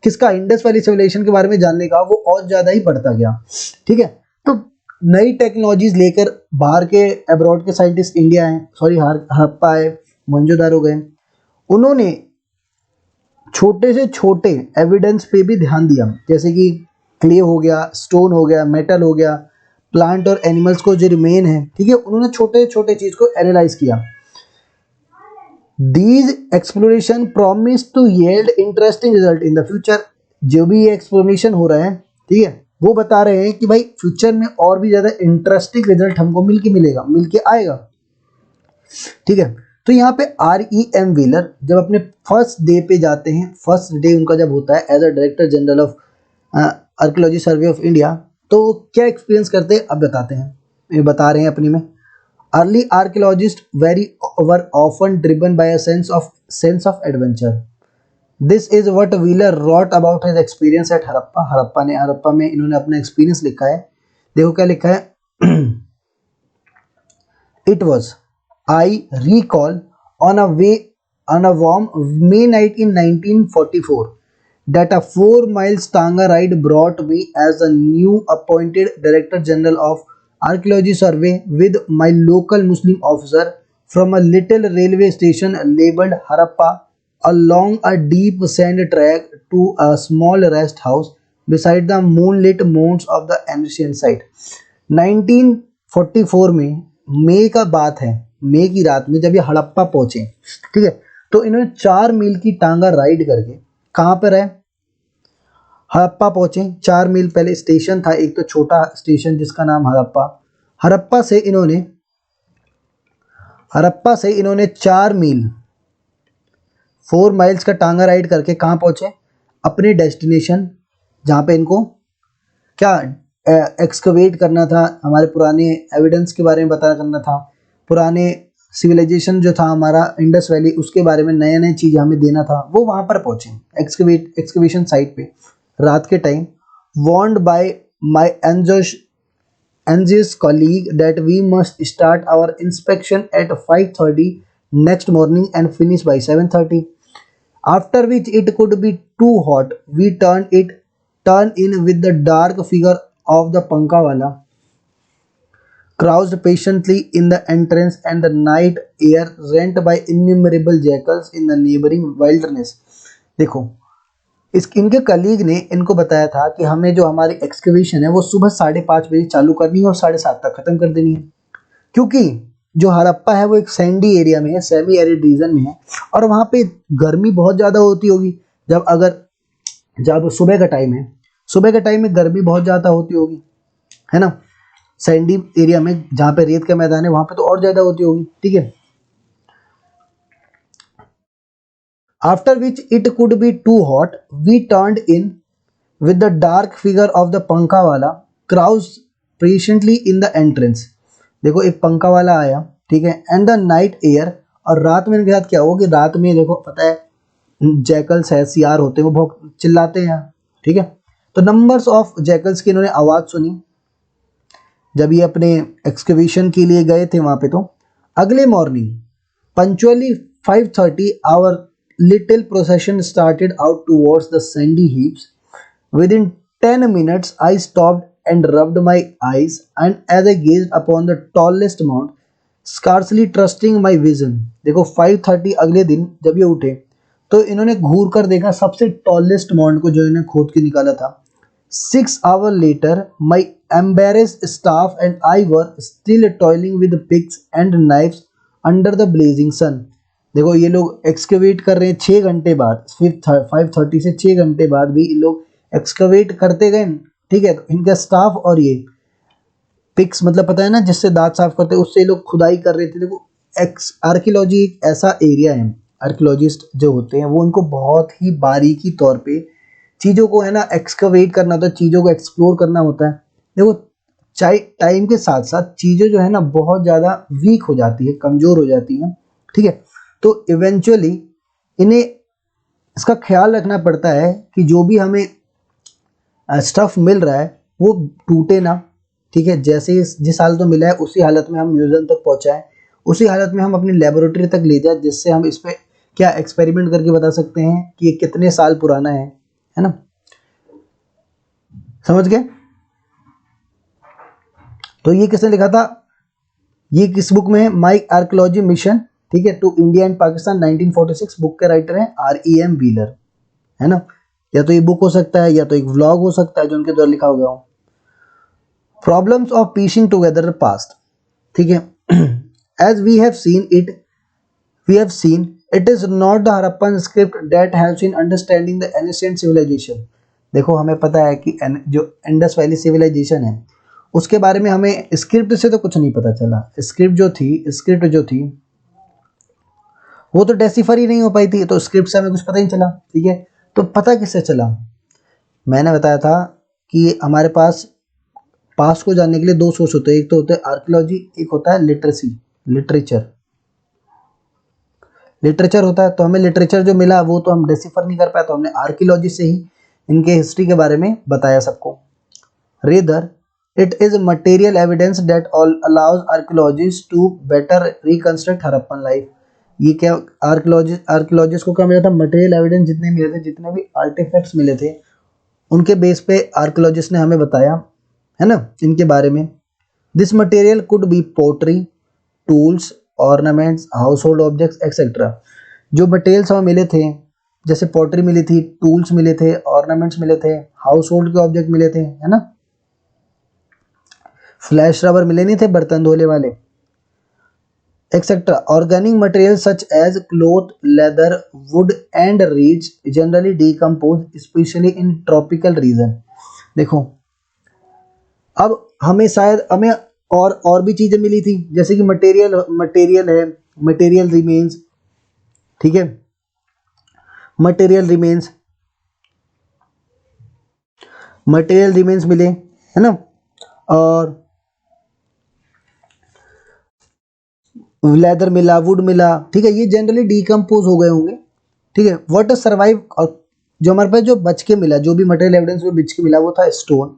किसका, इंडस वैली सिविलाइजेशन के बारे में जानने का, वो और ज़्यादा ही बढ़ता गया। ठीक है, तो नई टेक्नोलॉजीज लेकर बाहर के अब्रॉड के साइंटिस्ट इंडिया आए, सॉरी हड़प्पा आए, मोहनजोदारो गए, उन्होंने छोटे से छोटे एविडेंस पे भी ध्यान दिया, जैसे कि क्ले हो गया, स्टोन हो गया, मेटल हो गया, प्लांट और एनिमल्स को जो रिमेन है, ठीक है, उन्होंने छोटे छोटे चीज को एनालाइज किया। These exploration promise to yield interesting result in the future. जो भी ये एक्सप्लोरेशन हो रहा है, ठीक है, वो बता रहे हैं कि भाई फ्यूचर में और भी ज़्यादा इंटरेस्टिंग रिजल्ट हमको मिल के आएगा। ठीक है, तो यहाँ पे REM व्हीलर जब अपने फर्स्ट डे पे जाते हैं, फर्स्ट डे उनका जब होता है as a director general of archaeology survey of India, तो क्या एक्सपीरियंस करते हैं अब बताते हैं, ये बता रहे हैं अपनी में। Early archaeologist were often driven by a sense of adventure. This is what Wheeler wrote about his experience at Harappa. Harappa में इन्होंने अपना एक्सपीरियंस लिखा है, देखो क्या लिखा है। It was I recall on a warm May night in 1944 that a 4 miles Tanga ride brought me as the new appointed Director General of Archaeology Survey with my local Muslim officer from a little railway station labeled Harappa along a deep sand track to a small rest house beside the moonlit mounds of the ancient site. 1944 में मई का बात है, मई की रात में जब ये हड़प्पा पहुंचे, ठीक है, तो इन्होंने 4 मील की टांगा राइड करके कहाँ पर है, हड़प्पा पहुंचे। 4 मील पहले स्टेशन था एक, तो छोटा स्टेशन जिसका नाम हड़प्पा। हड़प्पा से इन्होंने 4 मील 4 माइल्स का टांगा राइड करके कहाँ पहुंचे, अपने डेस्टिनेशन, जहाँ पे इनको क्या एक्सकवेट करना था, हमारे पुराने एविडेंस के बारे में पता करना था, पुराने सिविलाइजेशन जो था हमारा इंडस वैली, उसके बारे में नए नए चीज़ हमें देना था, वो वहाँ पर पहुँचे एक्सकवेशन साइट पे रात के time. Warned by my anxious colleague that we must start our inspection at 5:30 next morning and finish by 7:30, after which it could be too hot we turn in with the dark figure of the Pankawala crouched patiently in the entrance and the night air rent by innumerable jackals in the neighboring wilderness। देखो इनके colleague ने इनको बताया था कि हमें जो हमारी एक्सकवेशन है वो सुबह 5:30 बजे चालू करनी है और 7:30 तक खत्म कर देनी है, क्योंकि जो हड़प्पा है वो एक सैंडी एरिया में है, सेमी एरिड रीजन में है, और वहाँ पे गर्मी बहुत ज़्यादा होती होगी। जब सुबह का टाइम है, सुबह के टाइम में गर्मी बहुत ज़्यादा होती होगी, है ना, सैंडी एरिया में जहाँ पे रेत का मैदान है वहाँ पे तो और ज़्यादा होती होगी। ठीक है, after which it could be too hot we turned in with the dark figure of the pankha wala crouched patiently in the entrance. देखो एक पंखा वाला आया, ठीक है, एंड द नाइट एयर, और रात में इनके साथ क्या हुआ कि रात में देखो पता है जैकल्स है, सियार होते हैं, वो बहुत चिल्लाते हैं, ठीक है, तो नंबर्स ऑफ जैकल्स की इन्होंने आवाज़ सुनी जब ये अपने एक्सकवेशन के लिए गए थे वहाँ पे। तो अगले morning punctually 5:30 our little procession started out towards the sandy heaps. Within 10 minutes I stopped and rubbed my eyes, and as I gazed upon the tallest mount scarcely trusting my vision. देखो 5:30 अगले दिन जब ये उठे तो इन्होंने घूर कर देखा सबसे टॉलेस्ट माउंट को जो इन्होंने खोद के निकाला था। 6 hours later my embarrassed staff and I were still toiling with picks and knives under the blazing sun. देखो ये लोग एक्सकवेट कर रहे हैं 6 घंटे बाद, फिर 5:30 से 6 घंटे बाद भी ये लोग एक्सकवेट करते गए, ठीक है। तो इनका स्टाफ और ये पिक्स मतलब पता है ना जिससे दांत साफ करते हैं, उससे ये लोग खुदाई कर रहे थे। देखो आर्कियोलॉजी एक ऐसा एरिया है, आर्कियोलॉजिस्ट जो होते हैं वो उनको बहुत ही बारीकी तौर पे चीज़ों को है ना एक्सकवेट करना होता है, चीज़ों को एक्सप्लोर करना होता है। देखो टाइम के साथ साथ चीज़ें जो है ना बहुत ज़्यादा वीक हो जाती है, कमज़ोर हो जाती हैं, ठीक है। तो इवेंचुअली इन्हें इसका ख्याल रखना पड़ता है कि जो भी हमें स्टफ़ मिल रहा है वो टूटे ना, ठीक है। जैसे जिस हालत में मिला है उसी हालत में हम म्यूजियम तक पहुंचाएं, उसी हालत में हम अपनी लेबोरेटरी तक ले जाए, जिससे हम इस पर क्या एक्सपेरिमेंट करके बता सकते हैं कि ये कितने साल पुराना है ना। समझ गए? तो ये किसने लिखा था? ये किस बुक में है? माई आर्कियोलॉजी मिशन, ठीक है, to India and Pakistan 1946। Book के राइटर हैं R.E.M. व्हीलर, है ना। या तो ये बुक हो सकता है या तो एक व्लॉग हो सकता है जो उनके द्वारा लिखा हो गया हो। Problems of piecing together the past, ठीक है। As we have seen it is not the Harappan script that helps in understanding the ancient civilization. देखो हमें पता है कि जो इंडस वैली सिविलाइजेशन है उसके बारे में हमें स्क्रिप्ट से तो कुछ नहीं पता चला। स्क्रिप्ट जो थी वो तो डेसिफर ही नहीं हो पाई थी, तो स्क्रिप्ट से हमें कुछ पता ही नहीं चला, ठीक है। तो पता किससे चला? मैंने बताया था कि हमारे पास पास्ट को जानने के लिए 2 सोर्स होते हैं, एक तो होता है आर्कियोलॉजी, एक होता है लिटरेचर होता है। तो हमें लिटरेचर जो मिला वो तो हम डेसिफर नहीं कर पाए, तो हमने आर्कियोलॉजी से ही इनके हिस्ट्री के बारे में बताया सबको। Rather it is material evidence that allows archaeologist to better reconstruct Harappan life. ये क्या आर्कियोलॉजिस्ट को क्या मिला था? मटेरियल एविडेंस जितने मिले थे, जितने भी आर्टिफैक्ट्स मिले थे, उनके बेस पे आर्कियोलॉजिस्ट ने हमें बताया, है ना, इनके बारे में। This material could be pottery, tools, ornaments, household objects etcetera. जो मटेरियल्स हमें मिले थे, जैसे पॉटरी मिली थी, टूल्स मिले थे, ऑर्नामेंट्स मिले थे, हाउस होल्ड के ऑब्जेक्ट मिले थे, है ना। फ्लैश रबर मिले नहीं थे बर्तन धोने वाले, etcetera. Organic material such as cloth, leather, wood and reeds generally decompose specially in tropical region. देखो अब हमें शायद हमें और भी चीजें मिली थी, जैसे कि मटेरियल रिमेन्स, ठीक है, मटेरियल रिमेन्स मिले, है ना, और लेदर मिला, वुड मिला, ठीक है। ये जनरली डिकम्पोज हो गए होंगे, ठीक है। व्हाट सर्वाइव, और जो हमारे पास जो बच के मिला, जो भी मटेरियल एविडेंस में बच के मिला वो था स्टोन,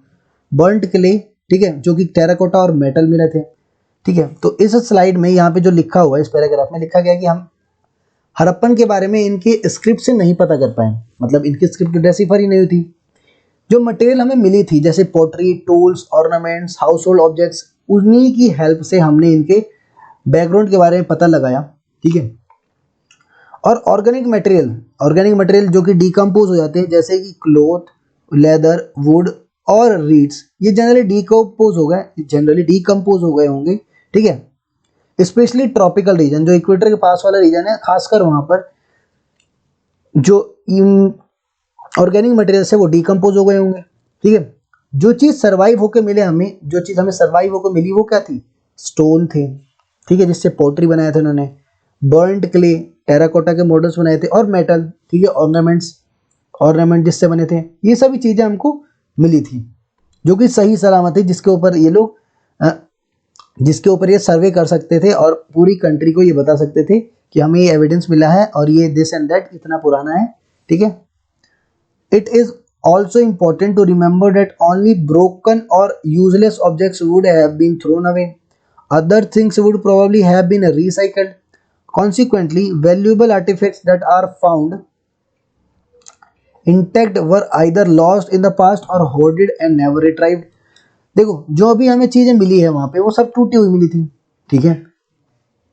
बर्न्ट क्ले, ठीक है, जो कि टेराकोटा और मेटल मिले थे, ठीक है। तो इस स्लाइड में यहाँ पे जो लिखा हुआ है, इस पैराग्राफ में लिखा गया कि हम हड़प्पन के बारे में इनके स्क्रिप्ट से नहीं पता कर पाए, मतलब इनकी स्क्रिप्ट डेसिफर ही नहीं हुई थी। जो मटेरियल हमें मिली थी जैसे pottery, tools, ornaments, household objects, उन्हीं की हेल्प से हमने इनके बैकग्राउंड के बारे में पता लगाया, ठीक है। और ऑर्गेनिक मटेरियल जो कि डिकम्पोज हो जाते हैं, जैसे कि क्लोथ, लेदर, वुड और रीड्स, ये जनरली डिकम्पोज हो गए होंगे, ठीक है। स्पेशली ट्रॉपिकल रीजन, जो इक्वेटर के पास वाला रीजन है, खासकर वहां पर जो ऑर्गेनिक मटेरियल है वो डिकम्पोज हो गए होंगे, ठीक है। जो चीज़ सर्वाइव होकर हमें सर्वाइव होकर मिली वो क्या थी? स्टोन थे, ठीक है, जिससे पोट्री बनाया था उन्होंने, बर्न्ट क्ले, टेराकोटा के मॉडल्स बनाए थे, और मेटल, ठीक है, ऑर्नामेंट जिससे बने थे। ये सभी चीज़ें हमको मिली थी जो कि सही सलामत थी, जिसके ऊपर ये सर्वे कर सकते थे और पूरी कंट्री को ये बता सकते थे कि हमें ये एविडेंस मिला है और ये दिस एंड दैट इतना पुराना है, ठीक है। It is also important to remember that only broken or useless objects would have been thrown away. Other things would probably have been recycled. Consequently, valuable artifacts that are found intact were either lost in the past or hoarded and never retrieved. देखो जो भी हमें चीज़ें मिली है वहाँ पे वो सब टूटी हुई मिली थी, ठीक है।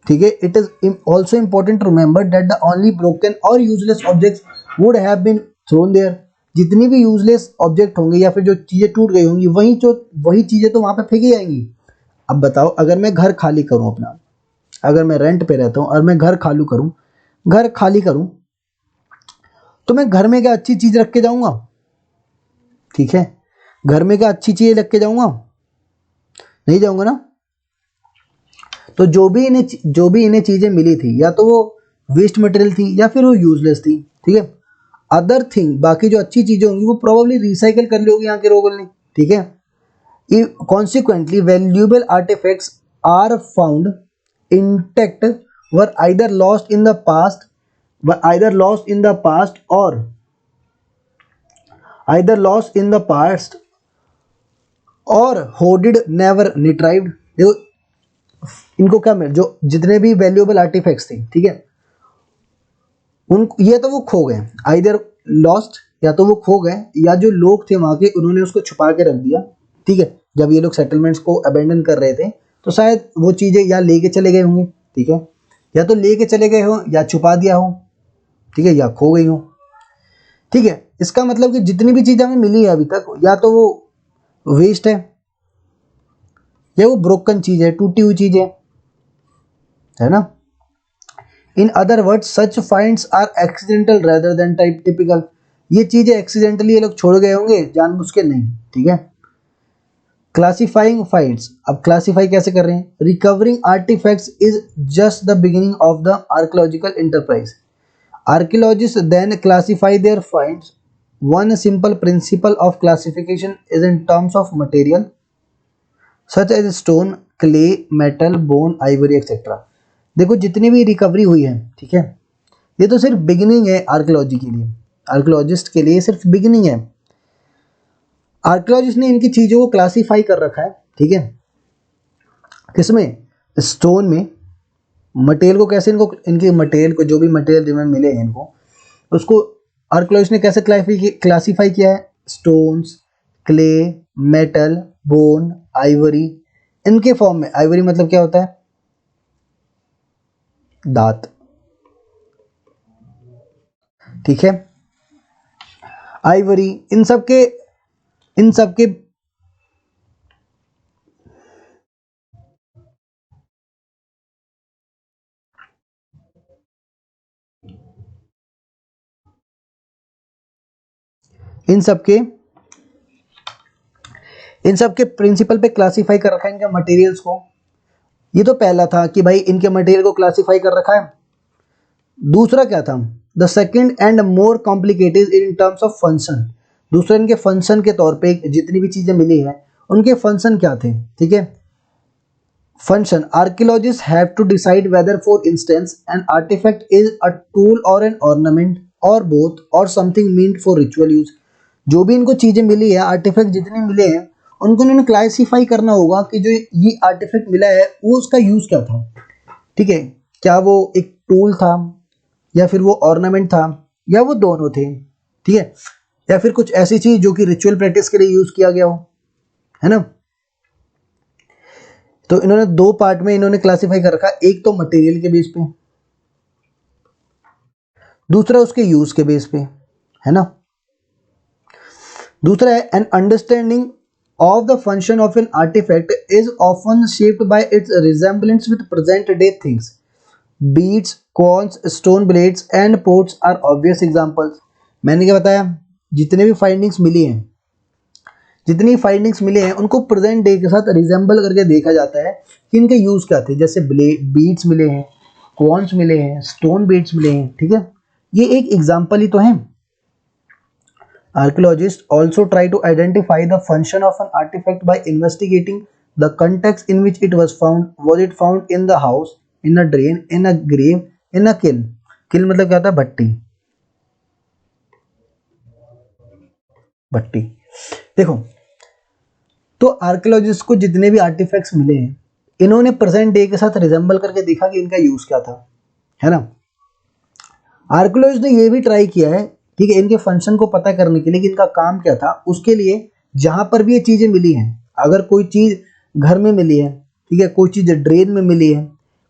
ठीक है। It is also important to remember that the only broken or useless objects would have been thrown there. जितनी भी यूजलेस ऑब्जेक्ट होंगे या फिर जो चीज़ें टूट गई होंगी वही चीज़ें तो वहाँ पे फेंकी जाएंगी। अब बताओ, अगर मैं घर खाली करूँ अपना, अगर मैं रेंट पे रहता हूँ और मैं घर खाली करूँ तो मैं घर में क्या अच्छी चीज़ रख के जाऊँगा? ठीक है, घर में क्या अच्छी चीज़ें रख के जाऊँगा? नहीं जाऊँगा ना। तो जो भी इन्हें चीज़ें मिली थी, या तो वो वेस्ट मटेरियल थी या फिर वो यूजलेस थी, ठीक है। अदर थिंग, बाकी जो अच्छी चीज़ें होंगी वो प्रोबेबली रिसाइकल कर ली होगी यहाँ के लोगों ने, ठीक है। Consequently, valuable artifacts are found intact, were either lost in the past, or either lost in the past or hoarded, never retrieved। देखो इनको क्या मिल, जो जितने भी वैल्यूएबल आर्टिफैक्ट्स थे, ठीक है, उन ये तो वो खो गए, आइदर लॉस्ट, या तो वो खो गए, या जो लोग थे वहाँ के उन्होंने उसको छुपा के रख दिया, ठीक है। जब ये लोग सेटलमेंट्स को अबेंडन कर रहे थे तो शायद वो चीज़ें या लेके चले गए होंगे, ठीक है, या तो लेके चले गए हो, या छुपा दिया हो, ठीक है, या खो गई हो, ठीक है। इसका मतलब कि जितनी भी चीज़ हमें मिली है अभी तक, या तो वो वेस्ट है, या वो ब्रोकन चीज़ है, टूटी हुई चीज़ है ना। In other words such finds are accidental rather than typical. ये चीज़ें एक्सीडेंटली ये लोग छोड़ गए होंगे, जानबूझ के नहीं, ठीक है। क्लासिफाइंग फाइंड्स, अब क्लासिफाई कैसे कर रहे हैं? Recovering artifacts is just the beginning of the archaeological enterprise. Archaeologists then classify their finds. One simple principle of classification is in terms of material, such as stone, clay, metal, bone, ivory, etc. देखो जितनी भी recovery हुई है, ठीक है, ये तो सिर्फ बिगिनिंग है आर्कियोलॉजी के लिए, आर्कियोलॉजिस्ट के लिए सिर्फ बिगिनिंग है। आर्कियोलॉजिस्ट ने इनकी चीज़ों को क्लासीफाई कर रखा है, ठीक है, किसमें? स्टोन में। मटेरियल को कैसे, इनको इनके मटेरियल को, जो भी मटेरियल जिनमें मिले हैं इनको, उसको आर्कियोलॉजिस्ट ने कैसे क्लासीफाई किया है? Stones, clay, metal, bone, Ivory, इनके फॉर्म में। आइवरी मतलब क्या होता है? दांत, ठीक है। आइवरी, इन सब के इन सब के इन सब के प्रिंसिपल पे क्लासीफाई कर रखा है इनके मटेरियल्स को। ये तो पहला था कि भाई इनके मटेरियल को क्लासीफाई कर रखा है। दूसरा क्या था? The second and more complicated in terms of function. दूसरा इनके फंक्शन के तौर पे जितनी भी चीज़ें मिली हैं उनके फंक्शन क्या थे, ठीक है। Function, archaeologist have to decide whether for instance an artifact is a tool और एन ऑर्नामेंट और बोथ और something meant for ritual use. जो भी इनको चीज़ें मिली है, आर्टिफैक्ट जितने मिले हैं, उनको इन्होंने क्लासिफाई करना होगा कि जो ये आर्टिफैक्ट मिला है वो उसका यूज़ क्या था, ठीक है। क्या वो एक टूल था, या फिर वो ऑर्नामेंट था, या वो दोनों थे, ठीक है, या फिर कुछ ऐसी चीज़ जो कि रिचुअल प्रैक्टिस के लिए यूज़ किया गया हो, है ना। तो इन्होंने दो पार्ट में इन्होंने क्लासिफाई कर रखा, एक तो मटेरियल के बेस पे, दूसरा उसके यूज के बेस पे, है ना। दूसरा है an understanding of the function of an artifact is often shaped by its resemblance with present day things. Beads, corns, stone blades and pots are obvious examples. मैंने क्या बताया? जितने भी फाइंडिंग्स मिले हैं उनको प्रेजेंट डे के साथ रिजेंबल करके देखा जाता है कि इनके यूज क्या थे। जैसे बीड्स मिले हैं, कॉर्न्स मिले हैं, स्टोन बीड्स मिले हैं, ठीक है, ये एक एग्जांपल ही तो है। Archaeologists also try to identify the function of an artifact by investigating the context in which it was found. Was it found in the house, in a drain, in a grave, in a kiln? Kiln मतलब क्या था? भट्टी। देखो, तो archaeologist को जितने भी artefacts मिले हैं इन्होंने प्रेजेंट डे के साथ रिजेंबल करके देखा कि इनका यूज क्या था, है ना। आर्कियोलॉजिस्ट ने ये भी ट्राई किया है, ठीक है, इनके फंक्शन को पता करने के लिए कि इनका काम क्या था। उसके लिए जहां पर भी ये चीजें मिली हैं, अगर कोई चीज घर में मिली है, ठीक है, कोई चीज ड्रेन में मिली है,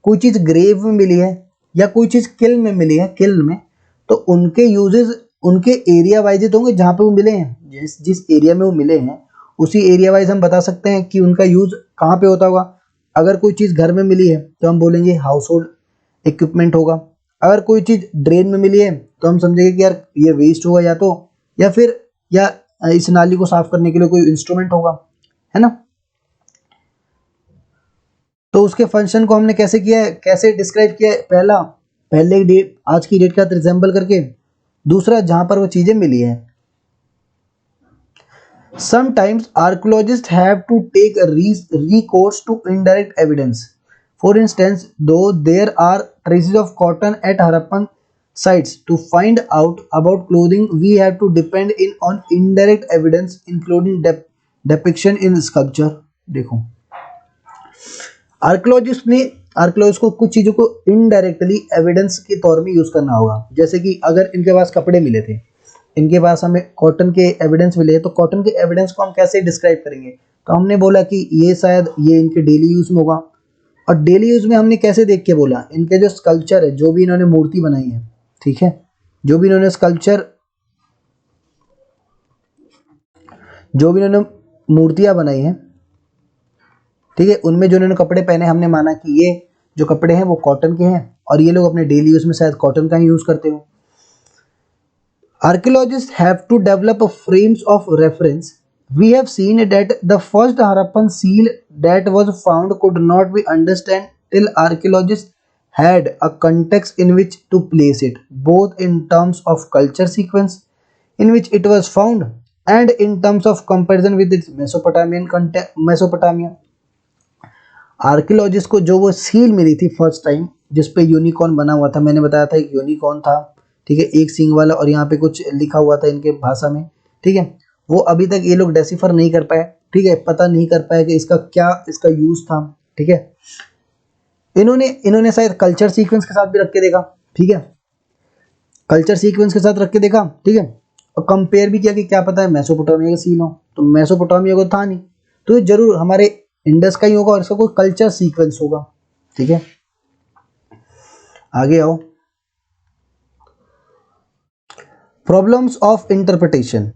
कोई चीज़ ग्रेव में मिली है या कोई चीज़ किल्न में मिली है, किल्न में, तो उनके यूजेस उनके एरिया वाइज होंगे जहाँ पे वो मिले हैं। जिस जिस एरिया में वो मिले हैं उसी एरिया वाइज हम बता सकते हैं कि उनका यूज कहाँ पे होता होगा। अगर कोई चीज़ घर में मिली है तो हम बोलेंगे हाउस होल्ड इक्विपमेंट होगा। अगर कोई चीज़ ड्रेन में मिली है तो हम समझेंगे कि यार ये वेस्ट होगा, या तो या फिर या इस नाली को साफ करने के लिए कोई इंस्ट्रूमेंट होगा, है ना। तो उसके फंक्शन को हमने कैसे किया है, कैसे डिस्क्राइब किया है, पहला पहले डेट आज की डेट का रिजेंबल करके, दूसरा जहां पर वो चीजें मिली है। Sometimes archaeologists have to take a recourse to indirect evidence. For instance, though there are traces of cotton at Harappan sites, to find out about clothing, we have to depend on indirect evidence, including depiction in sculpture. देखो, archaeologist को कुछ चीज़ों को indirectly evidence के तौर में use करना होगा। जैसे कि अगर इनके पास कपड़े मिले थे, इनके पास हमें कॉटन के एविडेंस मिले, तो कॉटन के एविडेंस को हम कैसे डिस्क्राइब करेंगे। तो हमने बोला कि ये शायद ये इनके डेली यूज़ में होगा। और डेली यूज़ में हमने कैसे देख के बोला, इनके जो स्कल्पचर है, जो भी इन्होंने मूर्ति बनाई है, ठीक है, जो भी इन्होंने स्कल्पचर, जो भी इन्होंने मूर्तियाँ बनाई हैं, ठीक है, उनमें जो इन्होंने कपड़े पहने, हमने माना कि ये जो कपड़े हैं वो कॉटन के हैं और ये लोग अपने डेली यूज में शायद कॉटन का ही यूज करते हो। Archaeologists have to develop frames of reference. We have seen that the first Harappan seal that was found could not be understood till archaeologists had a context in which to place it, both in terms of culture sequence in which it was found and in terms of comparison with its Mesopotamia. Archaeologist को जो वो seal मिली थी first time, जिस पे unicorn बना हुआ था, मैंने बताया था एक यूनिकॉर्न था, ठीक है, एक सींग वाला, और यहाँ पे कुछ लिखा हुआ था इनके भाषा में, ठीक है, वो अभी तक ये लोग डेसिफर नहीं कर पाए, ठीक है, पता नहीं कर पाए कि इसका क्या इसका यूज था, ठीक है। इन्होंने शायद कल्चर सीक्वेंस के साथ भी रख के देखा, ठीक है, कल्चर सीक्वेंस के साथ रख के देखा, ठीक है, और कंपेयर भी किया कि क्या पता है मेसोपोटामिया का सील हो, तो मेसोपोटामिया को था नहीं, तो ये जरूर हमारे इंडस का ही होगा और इसका कोई कल्चर सीक्वेंस होगा, ठीक है। आगे आओ, प्रॉब्लम्स ऑफ इंटरप्रिटेशन।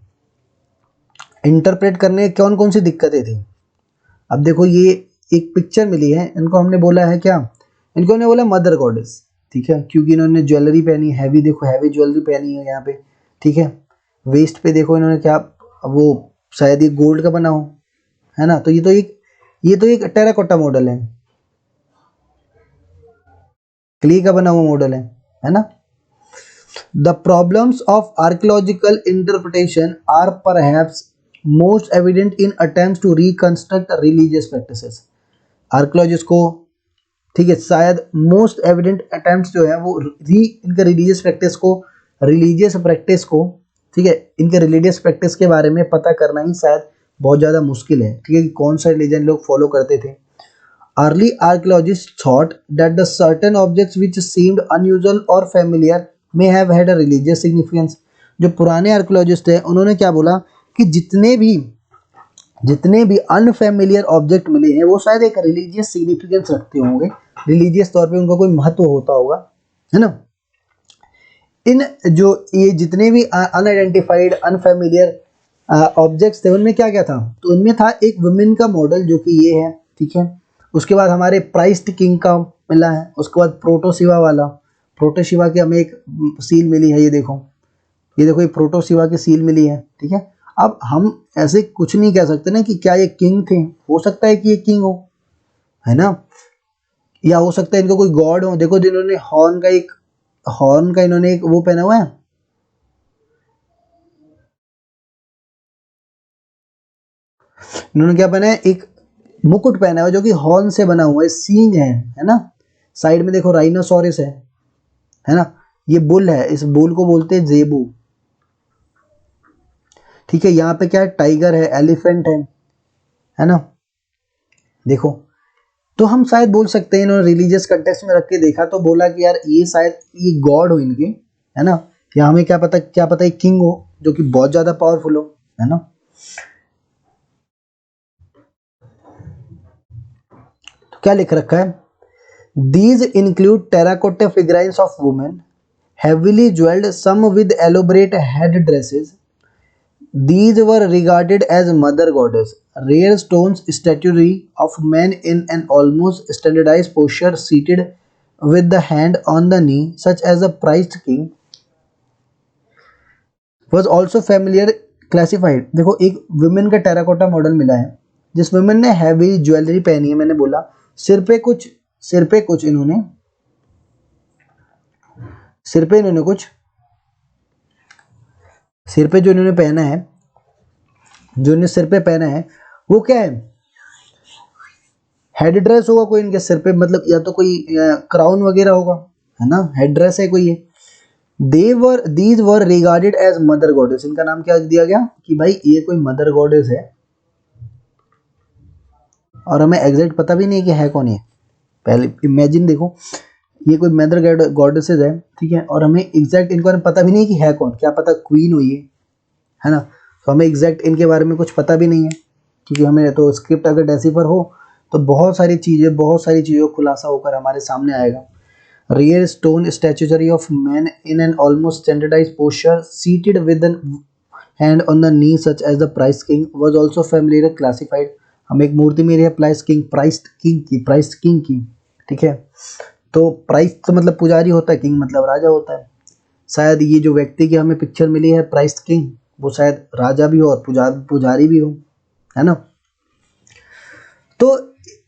इंटरप्रेट करने कौन कौन सी दिक्कतें थी। अब देखो, ये एक पिक्चर मिली है, इनको हमने बोला है क्या, इनको हमने बोला मदर गॉडेस, ठीक है, क्योंकि इन्होंने ज्वेलरी पहनी, हैवी, देखो हैवी ज्वेलरी पहनी है यहाँ पे, ठीक है, वेस्ट पे देखो इन्होंने क्या, वो शायद ये गोल्ड का बना हो, है ना, तो ये तो एक टेराकोटा मॉडल है, क्ले का बना हुआ मॉडल है ना। The problems of archaeological interpretation are perhaps most evident in attempts to reconstruct religious practices. Archaeologist को, ठीक है, शायद मोस्ट एविडेंट अटेम्प्ट्स जो है वो इनके रिलीजियस प्रैक्टिस को, ठीक है, इनके रिलीजियस प्रैक्टिस के बारे में पता करना ही शायद बहुत ज़्यादा मुश्किल है, ठीक है, कि कौन सा रिलीजन लोग फॉलो करते थे। Early archaeologists thought that the certain objects which seemed unusual or familiar may have had a religious significance. जो पुराने आर्कियोलॉजिस्ट हैं उन्होंने क्या बोला कि जितने भी अनफेमिलियर ऑब्जेक्ट मिले हैं वो शायद एक रिलीजियस सिग्निफिकेंस रखते होंगे, रिलीजियस तौर पे उनका कोई महत्व होता होगा, है ना। इन जो ये जितने भी अनआइडेंटिफाइड अनफेमिलियर ऑब्जेक्ट्स थे उनमें क्या क्या था, तो उनमें था एक वुमेन का मॉडल जो कि ये है, ठीक है, उसके बाद हमारे प्राइस्ड किंग का मिला है, उसके बाद प्रोटोशिवा वाला, प्रोटोशिवा की हमें एक सील मिली है, ये देखो ये प्रोटोशिवा की सील मिली है, ठीक है। अब हम ऐसे कुछ नहीं कह सकते ना कि क्या ये किंग थे, हो सकता है कि ये किंग हो, है ना, या हो सकता है इनको कोई गॉड हो। देखो जिन्होंने हॉर्न का इन्होंने एक वो पहना हुआ है, इन्होंने क्या पहना है, एक मुकुट पहना हुआ जो कि हॉर्न से बना हुआ है, सींग है ना, साइड में देखो राइनोसोरस है ना, ये बुल है, इस बुल को बोलते हैं जेबू, ठीक है, यहाँ पे क्या है, टाइगर है, एलिफेंट है ना, देखो। तो हम शायद बोल सकते हैं इन्होंने रिलीजियस कंटेक्स्ट में रख के देखा तो बोला कि यार ये शायद ये गॉड हो इनके, है ना, या हमें क्या पता एक किंग हो जो कि बहुत ज्यादा पावरफुल हो, है ना। तो क्या लिख रखा है, These include terracotta figurines of women, heavily jeweled, some with elaborate head dresses. These were regarded as mother goddess. Rare stones statuary of men in an almost standardized posture seated with the hand on the knee, such as a prized king, was also familiar classified. देखो एक women का terracotta model मिला है जिस women ने heavy jewellery पहनी है, मैंने बोला सिर पे कुछ इन्होंने सिर पे जो इन्होंने पहना है, जो इन्हें सिर पे पहना है वो क्या है, हेड ड्रेस होगा कोई इनके सिर पे, मतलब या तो कोई क्राउन वगैरह होगा, है ना, हेड ड्रेस है कोई ये। These were regarded as mother goddess, इनका नाम क्या दिया गया कि भाई ये कोई मदर गॉडेस है, और हमें एग्जैक्ट पता भी नहीं कि है कौन ये। पहले इमेजिन देखो, ये कोई मदर गॉडेसेस है, ठीक है, और हमें एग्जैक्ट इनके बारे में पता भी नहीं कि है कौन, क्या पता क्वीन हुई है ना, तो हमें एग्जैक्ट इनके बारे में कुछ पता भी नहीं है, क्योंकि हमें तो स्क्रिप्ट अगर डेसिफर हो तो बहुत सारी चीज़ों खुलासा होकर हमारे सामने आएगा। Rare stone statuary of man in an almost standardized posture, seated with an hand on the knee, such as the Price King, was also familiar classified. हमें एक मूर्ति मिली है प्राइस किंग की, ठीक है, तो प्राइस तो मतलब पुजारी होता है, किंग मतलब राजा होता है। शायद ये जो व्यक्ति की हमें पिक्चर मिली है प्राइस किंग, वो शायद राजा भी हो और पुजारी भी हो, है ना। तो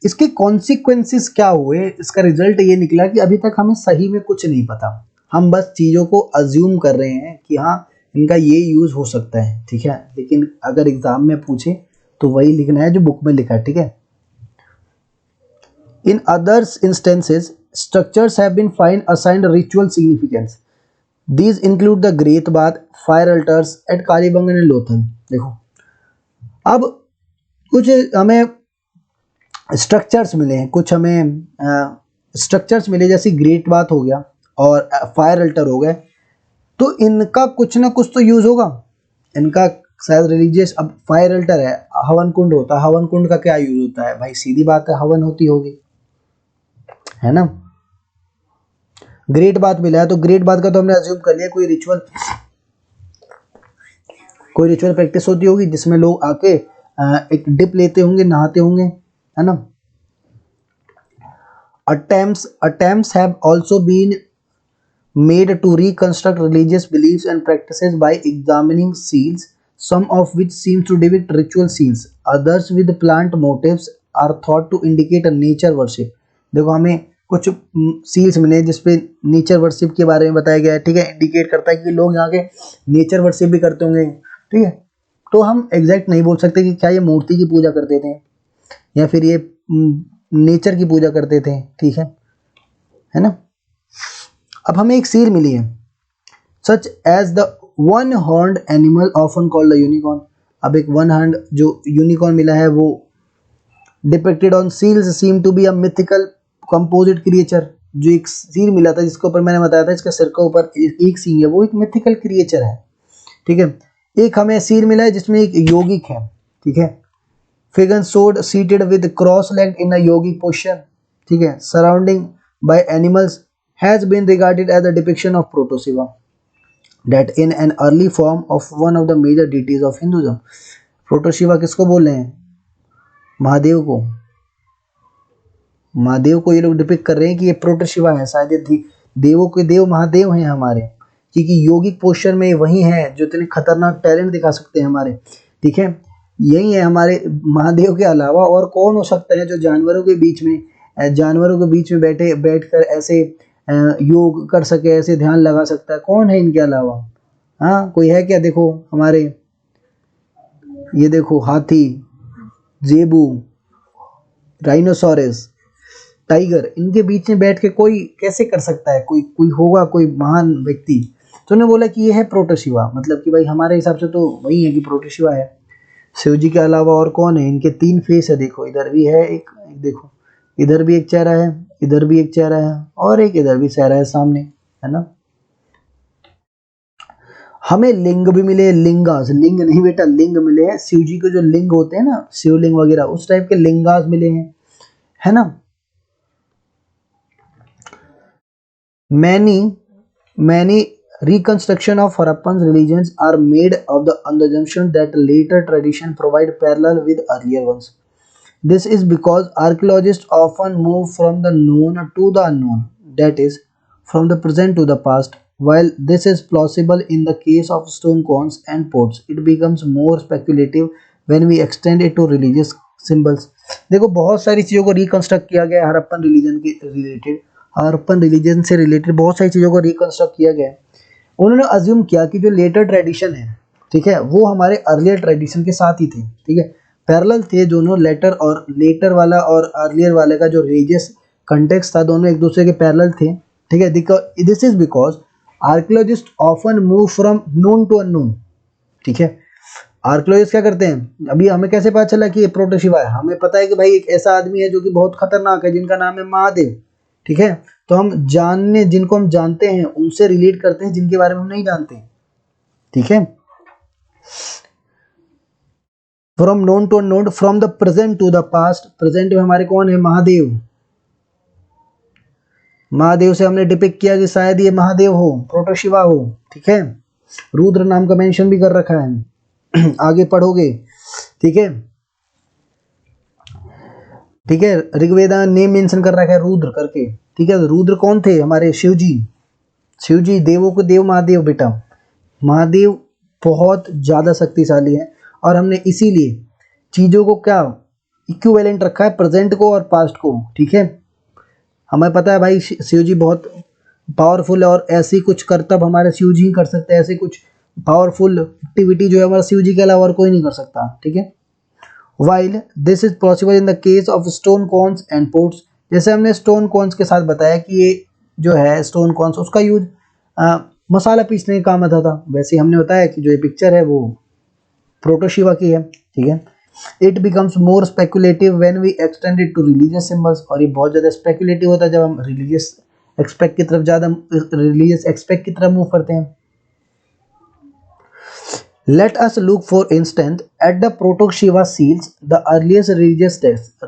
इसके कॉन्सिक्वेंसेस क्या हुए, इसका रिजल्ट ये निकला कि अभी तक हमें सही में कुछ नहीं पता, हम बस चीज़ों को अज्यूम कर रहे हैं कि हाँ इनका ये यूज़ हो सकता है, ठीक है, लेकिन अगर एग्जाम में पूछे तो वही लिखना है जो बुक में लिखा है, ठीक है। In others instances structures have been fine assigned ritual significance, these include the great bath, fire altars at Kalibangan and Lothal. देखो अब कुछ हमें स्ट्रक्चर्स मिले हैं, कुछ हमें स्ट्रक्चर्स मिले, जैसे ग्रेट बाथ हो गया और फायर अल्टर हो गए, तो इनका कुछ ना कुछ तो यूज़ होगा, इनका शायद रिलीजियस। अब फायर अल्टर है, हवन कुंड होता है, हवन कुंड का क्या यूज़ होता है भाई, सीधी बात है हवन होती होगी, है ना। ग्रेट बाथ मिला है तो ग्रेट बाथ का तो हमने अज्यूम कर लिया कोई रिचुअल प्रैक्टिस होती होगी जिसमें लोग आके एक डिप लेते होंगे, नहाते होंगे, है ना। Attempts have also been made to reconstruct religious beliefs and practices by examining seals, some of which seem to depict ritual scenes. Others with plant motifs are thought to indicate a nature worship. देखो हमें कुछ seals मिले जिसपे nature worship के बारे में बताया गया है, ठीक है, इंडिकेट करता है कि लोग यहाँ के नेचर वर्शिप भी करते होंगे, ठीक है। तो हम एग्जैक्ट नहीं बोल सकते कि क्या ये मूर्ति की पूजा करते थे या फिर ये नेचर की पूजा करते थे, ठीक है ना। अब हमें एक सील मिली है, such as the one horned animal often called the unicorn. अब एक वन हॉर्न्ड जो यूनिकॉर्न मिला है वो depicted on seals seem to be a mythical composite creature. जो एक सील मिला था जिसके ऊपर मैंने बताया था इसका सिर के ऊपर एक सींग है, वो एक मिथिकल क्रिएचर है, ठीक है। एक हमें सील मिला है जिसमें एक यौगिक है, ठीक है, figure sword seated with cross-legged in a yogic posture, ठीक है, surrounding by animals, has been regarded as a depiction of Proto-Shiva, that in an early form of one of the major deities of Hinduism. Proto-Shiva किसको बोल रहे हैं, महादेव को ये लोग depict कर रहे हैं कि ये प्रोटोशिवा है, शायद ये देवों के देव महादेव हैं हमारे, क्योंकि योगिक पोस्चर में वही है जो इतने खतरनाक टैलेंट दिखा सकते हैं हमारे, ठीक है। यही है हमारे महादेव के अलावा और कौन हो सकता है जो जानवरों के बीच में बैठकर ऐसे योग कर सके, ऐसे ध्यान लगा सकता है, कौन है इनके अलावा, हाँ कोई है क्या। देखो हमारे ये देखो हाथी, जेबू, राइनोसोरस, टाइगर, इनके बीच में बैठ के कोई कैसे कर सकता है, कोई होगा, कोई महान व्यक्ति। तो उन्होंने बोला कि ये है प्रोटोशिवा, मतलब कि भाई हमारे हिसाब से तो वही है कि प्रोटोशिवा है। शिव जी के अलावा और कौन है, इनके 3 फेस है, देखो इधर भी है एक देखो इधर भी एक चेहरा है, इधर भी एक चेहरा है और एक इधर भी चेहरा है सामने, है ना। हमें लिंग भी मिले, लिंगास, लिंग नहीं बेटा लिंग मिले हैं, शिव जी के जो लिंग होते हैं ना, शिवलिंग वगैरह उस टाइप के लिंगास मिले हैं, है ना। Many reconstruction of Harappan religions are made of the on the assumption that later tradition provide parallel with earlier ones. This is because archaeologists often move from the known to the unknown, that is, from the present to the past. While this is plausible in the case of stone cones and pots, it becomes more speculative when we extend it to religious symbols. देखो बहुत सारी चीज़ों को reconstruct किया गया है Harappan religion के related, Harappan religion से रिलेटेड बहुत सारी चीज़ों को रिकंस्ट्रक्ट किया गया है। उन्होंने अज्यूम किया कि जो लेटर ट्रेडिशन है, ठीक है, वो हमारे अर्लियर ट्रेडिशन के साथ ही थे, ठीक है, पैरेलल थे दोनों, लेटर वाला और अर्लियर वाले का जो रिलीजियस कंटेक्स्ट था दोनों एक दूसरे के पैरेलल थे, ठीक है। This is because archaeologist often move from known to unknown, ठीक है। आर्कियोलॉजिस्ट क्या करते हैं, अभी हमें कैसे पता चला कि ये प्रोटोशिवा है, हमें पता है कि भाई एक ऐसा आदमी है जो कि बहुत खतरनाक है जिनका नाम है महादेव, ठीक है, तो हम जिनको हम जानते हैं उनसे रिलेट करते हैं जिनके बारे में हम नहीं जानते, ठीक है। From known to unknown, from the present to the past, present में हमारे कौन है, महादेव। महादेव से हमने डिपिक्ट किया कि शायद ये महादेव हो, प्रोटोशिवा हो, ठीक है। रुद्र नाम का मेंशन भी कर रखा है आगे पढ़ोगे, ठीक है, ठीक है। ऋग्वेदा नेम मेंशन कर रखा है रुद्र करके, ठीक है। रुद्र कौन थे, हमारे शिव जी, शिव जी देवों को देव महादेव, बेटा महादेव बहुत ज़्यादा शक्तिशाली है और हमने इसीलिए चीज़ों को क्या इक्विवेलेंट रखा है, प्रेजेंट को और पास्ट को, ठीक है। हमें पता है भाई शिव जी बहुत पावरफुल है और ऐसी कुछ करतब हमारे शिव जी ही कर सकते हैं, ऐसे कुछ पावरफुल एक्टिविटी जो है हमारा शिव जी के अलावा और कोई नहीं कर सकता, ठीक है। While this is possible in the case of stone cons and pots, जैसे हमने स्टोन कॉन्स के साथ बताया कि ये जो है स्टोन कॉन्स उसका यूज मसाला पीसने के काम आता था, वैसे हमने बताया कि जो ये पिक्चर है वो प्रोटोशिवा की है, ठीक है। It becomes more speculative when we extend it to religious symbols, और ये बहुत ज़्यादा स्पेकुलेटिव होता है जब हम रिलीजियस एक्सपेक्ट की तरफ मूव करते हैं। Let us look for instance at the Proto-Shiva seals, the earliest religious text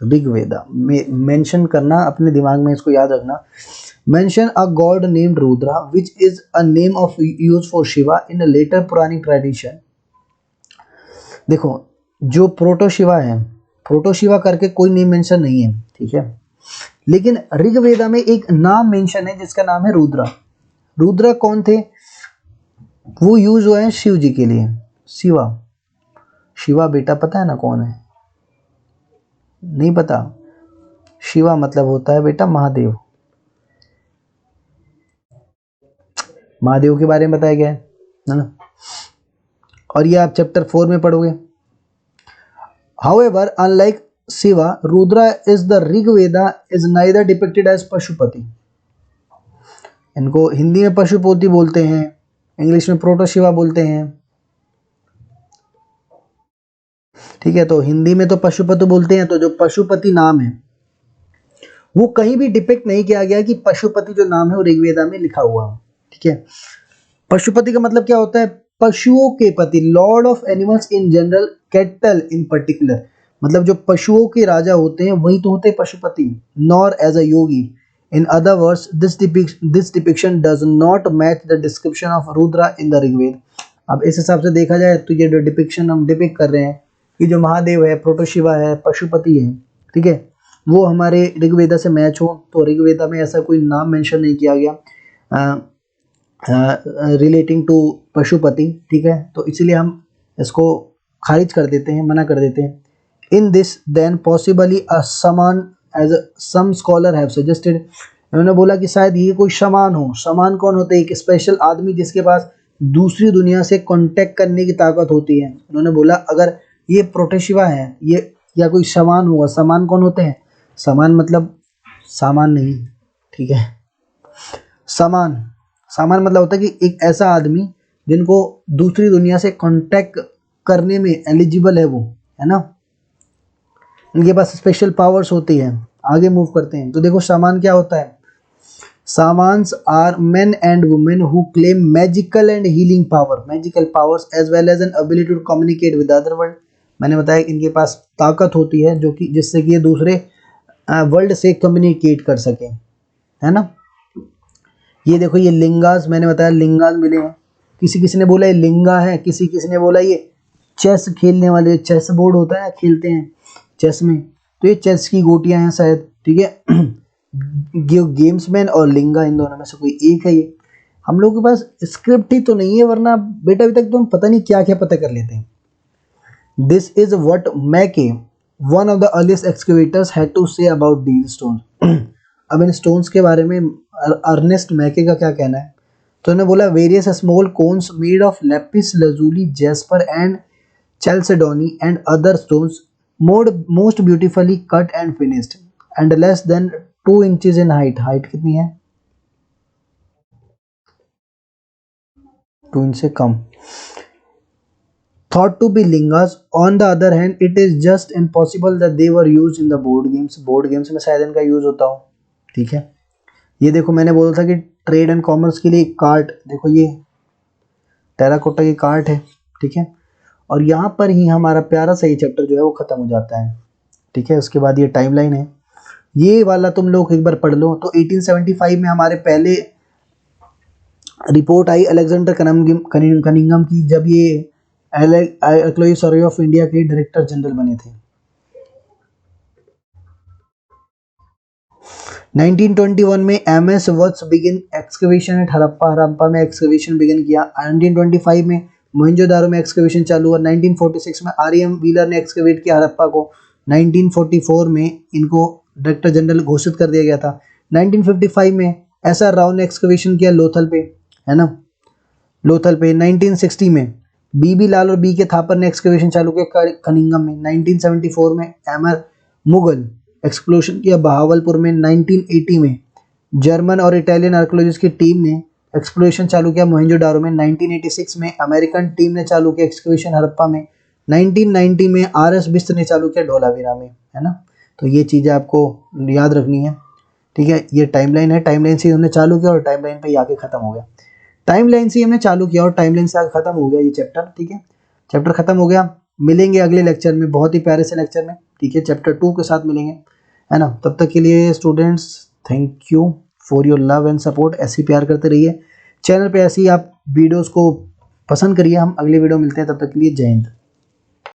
Rigveda में मेंशन करना, अपने दिमाग में इसको याद रखना। Mention a god named Rudra, which is a name of use for Shiva in a later Puranic tradition. देखो जो प्रोटोशिवा है, प्रोटोशिवा करके कोई नेम मेंशन नहीं है, ठीक है, लेकिन ऋग्वेदा में एक नाम मेंशन है जिसका नाम है रुद्रा। रुद्रा कौन थे, वो यूज हुए हैं शिव जी के लिए, शिवा। शिवा बेटा पता है ना कौन है, नहीं पता, शिवा मतलब होता है बेटा महादेव, महादेव के बारे में बताया गया है ना, और ये आप चैप्टर 4 में पढ़ोगे। However, unlike Shiva, Rudra is the Rigveda is neither depicted as Pashupati. इनको हिंदी में पशुपति बोलते हैं, इंग्लिश में प्रोटोशिवा बोलते हैं, ठीक है। तो हिंदी में तो पशुपति बोलते हैं, तो जो पशुपति नाम है वो कहीं भी डिपिक्ट नहीं किया गया कि पशुपति जो नाम है वो ऋग्वेदा में लिखा हुआ हो, ठीक है। पशुपति का मतलब क्या होता है, पशुओं के पति, Lord of animals in general, cattle in particular, मतलब जो पशुओं के राजा होते हैं वही तो होते हैं Pashupati, nor as a yogi. In other words this depiction does not match the description of Rudra in the Rigveda. अब इस हिसाब से देखा जाए तो ये जो डिपिक्शन हम डिपिक्ट कर रहे हैं कि जो महादेव है, प्रोटोशिवा है, पशुपति है, ठीक है, वो हमारे ऋग्वेदा से मैच हो, तो ऋग्वेदा में ऐसा कोई नाम मेंशन नहीं किया गया रिलेटिंग टू पशुपति, ठीक है, तो इसलिए हम इसको खारिज कर देते हैं, मना कर देते हैं। In this then possibly a shaman as some scholar have suggested, उन्होंने बोला कि शायद ये कोई शमान हो। शमान कौन होते हैं, एक स्पेशल आदमी जिसके पास दूसरी दुनिया से कांटेक्ट करने की ताकत होती है। उन्होंने बोला अगर ये प्रोटोशिवा है ये या कोई शमान होगा। शमान कौन होते हैं, शमान मतलब सामान नहीं, ठीक है, समान, सामान मतलब होता है कि एक ऐसा आदमी जिनको दूसरी दुनिया से कांटेक्ट करने में एलिजिबल है वो, है ना, इनके पास स्पेशल पावर्स होती है। आगे मूव करते हैं तो देखो सामान क्या होता है, shamans are men and women who claim magical and healing power, magical powers as well as an ability to communicate with other world. मैंने बताया कि इनके पास ताकत होती है जो कि जिससे कि ये दूसरे वर्ल्ड से कम्युनिकेट कर सके, है ना। ये देखो ये लिंगास, मैंने बताया लिंगास मिले हैं। किसी किसी ने बोला ये लिंगा है, किसी किसी ने बोला ये चेस खेलने वाले, चेस बोर्ड होता है खेलते हैं चेस में, तो ये चेस की गोटियां हैं शायद, ठीक है। गेम्समैन और लिंगा इन दोनों में से कोई एक है ये। हम लोग के पास स्क्रिप्ट ही तो नहीं है, वरना बेटा अभी तक तो हम पता नहीं क्या क्या पता कर लेते हैं। This is what Mackay one of the earliest excavators had to say about these stones. अब इन स्टोन्स के बारे में अर्नेस्ट मैके का क्या कहना है, तो उन्होंने बोला various small cones made of lapis lazuli jasper and chalcedony and other stones most beautifully cut and finished and less than 2 inches in height। Height कितनी है? 2 इंच से कम। thought to be lingas, on the other hand it is just impossible that they were used in the board games। Board games में शायद इनका use होता हो, ठीक है। ये देखो मैंने बोला था कि ट्रेड एंड कॉमर्स के लिए कार्ट, देखो ये टेराकोटा की कार्ट है, ठीक है। और यहाँ पर ही हमारा प्यारा सा ये चैप्टर जो है वो ख़त्म हो जाता है, ठीक है। उसके बाद ये टाइमलाइन है, ये वाला तुम लोग एक बार पढ़ लो। तो 1875 में हमारे पहले रिपोर्ट आई अलेक्जेंडर कनिंघम की, जब ये आर्कियोलॉजिकल सर्वे ऑफ इंडिया के डायरेक्टर जनरल बने थे। 1921 में M S works begin excavation at Harappa, Harappa में एक्सकवेशन बिगिन किया। 1925 में मोहनजोदारो में एक्सकवेशन चालू हुआ। 1946 में आरएम व्हीलर ने एक्सकवेट किया हड़प्पा को। 1944 में इनको डायरेक्टर जनरल घोषित कर दिया गया था। 1955 में एसआर राव ने एक्सकवेशन किया लोथल पे, है ना, लोथल पे। 1960 में बीबी लाल और बी के थापर ने एक्सकवेशन चालू किया कनिंघम में। 1974 में एमआर मुगल एक्सप्लोशन किया बहावलपुर में। 1980 में जर्मन और इटालियन आर्कियोलॉजिस्ट की टीम ने एक्सप्लोरेशन चालू किया मोहनजोदारो में। 1986 में अमेरिकन टीम ने चालू किया एक्सकवेशन हड़प्पा में। 1990 में आरएस बिष्ट ने चालू किया धोलावीरा में, है ना। तो ये चीज़ें आपको याद रखनी है, ठीक है। ये टाइमलाइन है, टाइमलाइन से हमने चालू किया और टाइमलाइन पे आके ख़त्म हो गया। टाइमलाइन से हमने चालू किया और टाइमलाइन से आगे ख़त्म हो गया ये चैप्टर, ठीक है। चैप्टर ख़त्म हो गया। मिलेंगे अगले लेक्चर में, बहुत ही प्यारे से लेक्चर में, ठीक है। चैप्टर 2 के साथ मिलेंगे, है ना। तब तक के लिए students thank you for your love and support. ऐसे ही प्यार करते रहिए चैनल पे, ऐसे ही आप वीडियोस को पसंद करिए। हम अगले वीडियो मिलते हैं, तब तक के लिए जय हिंद।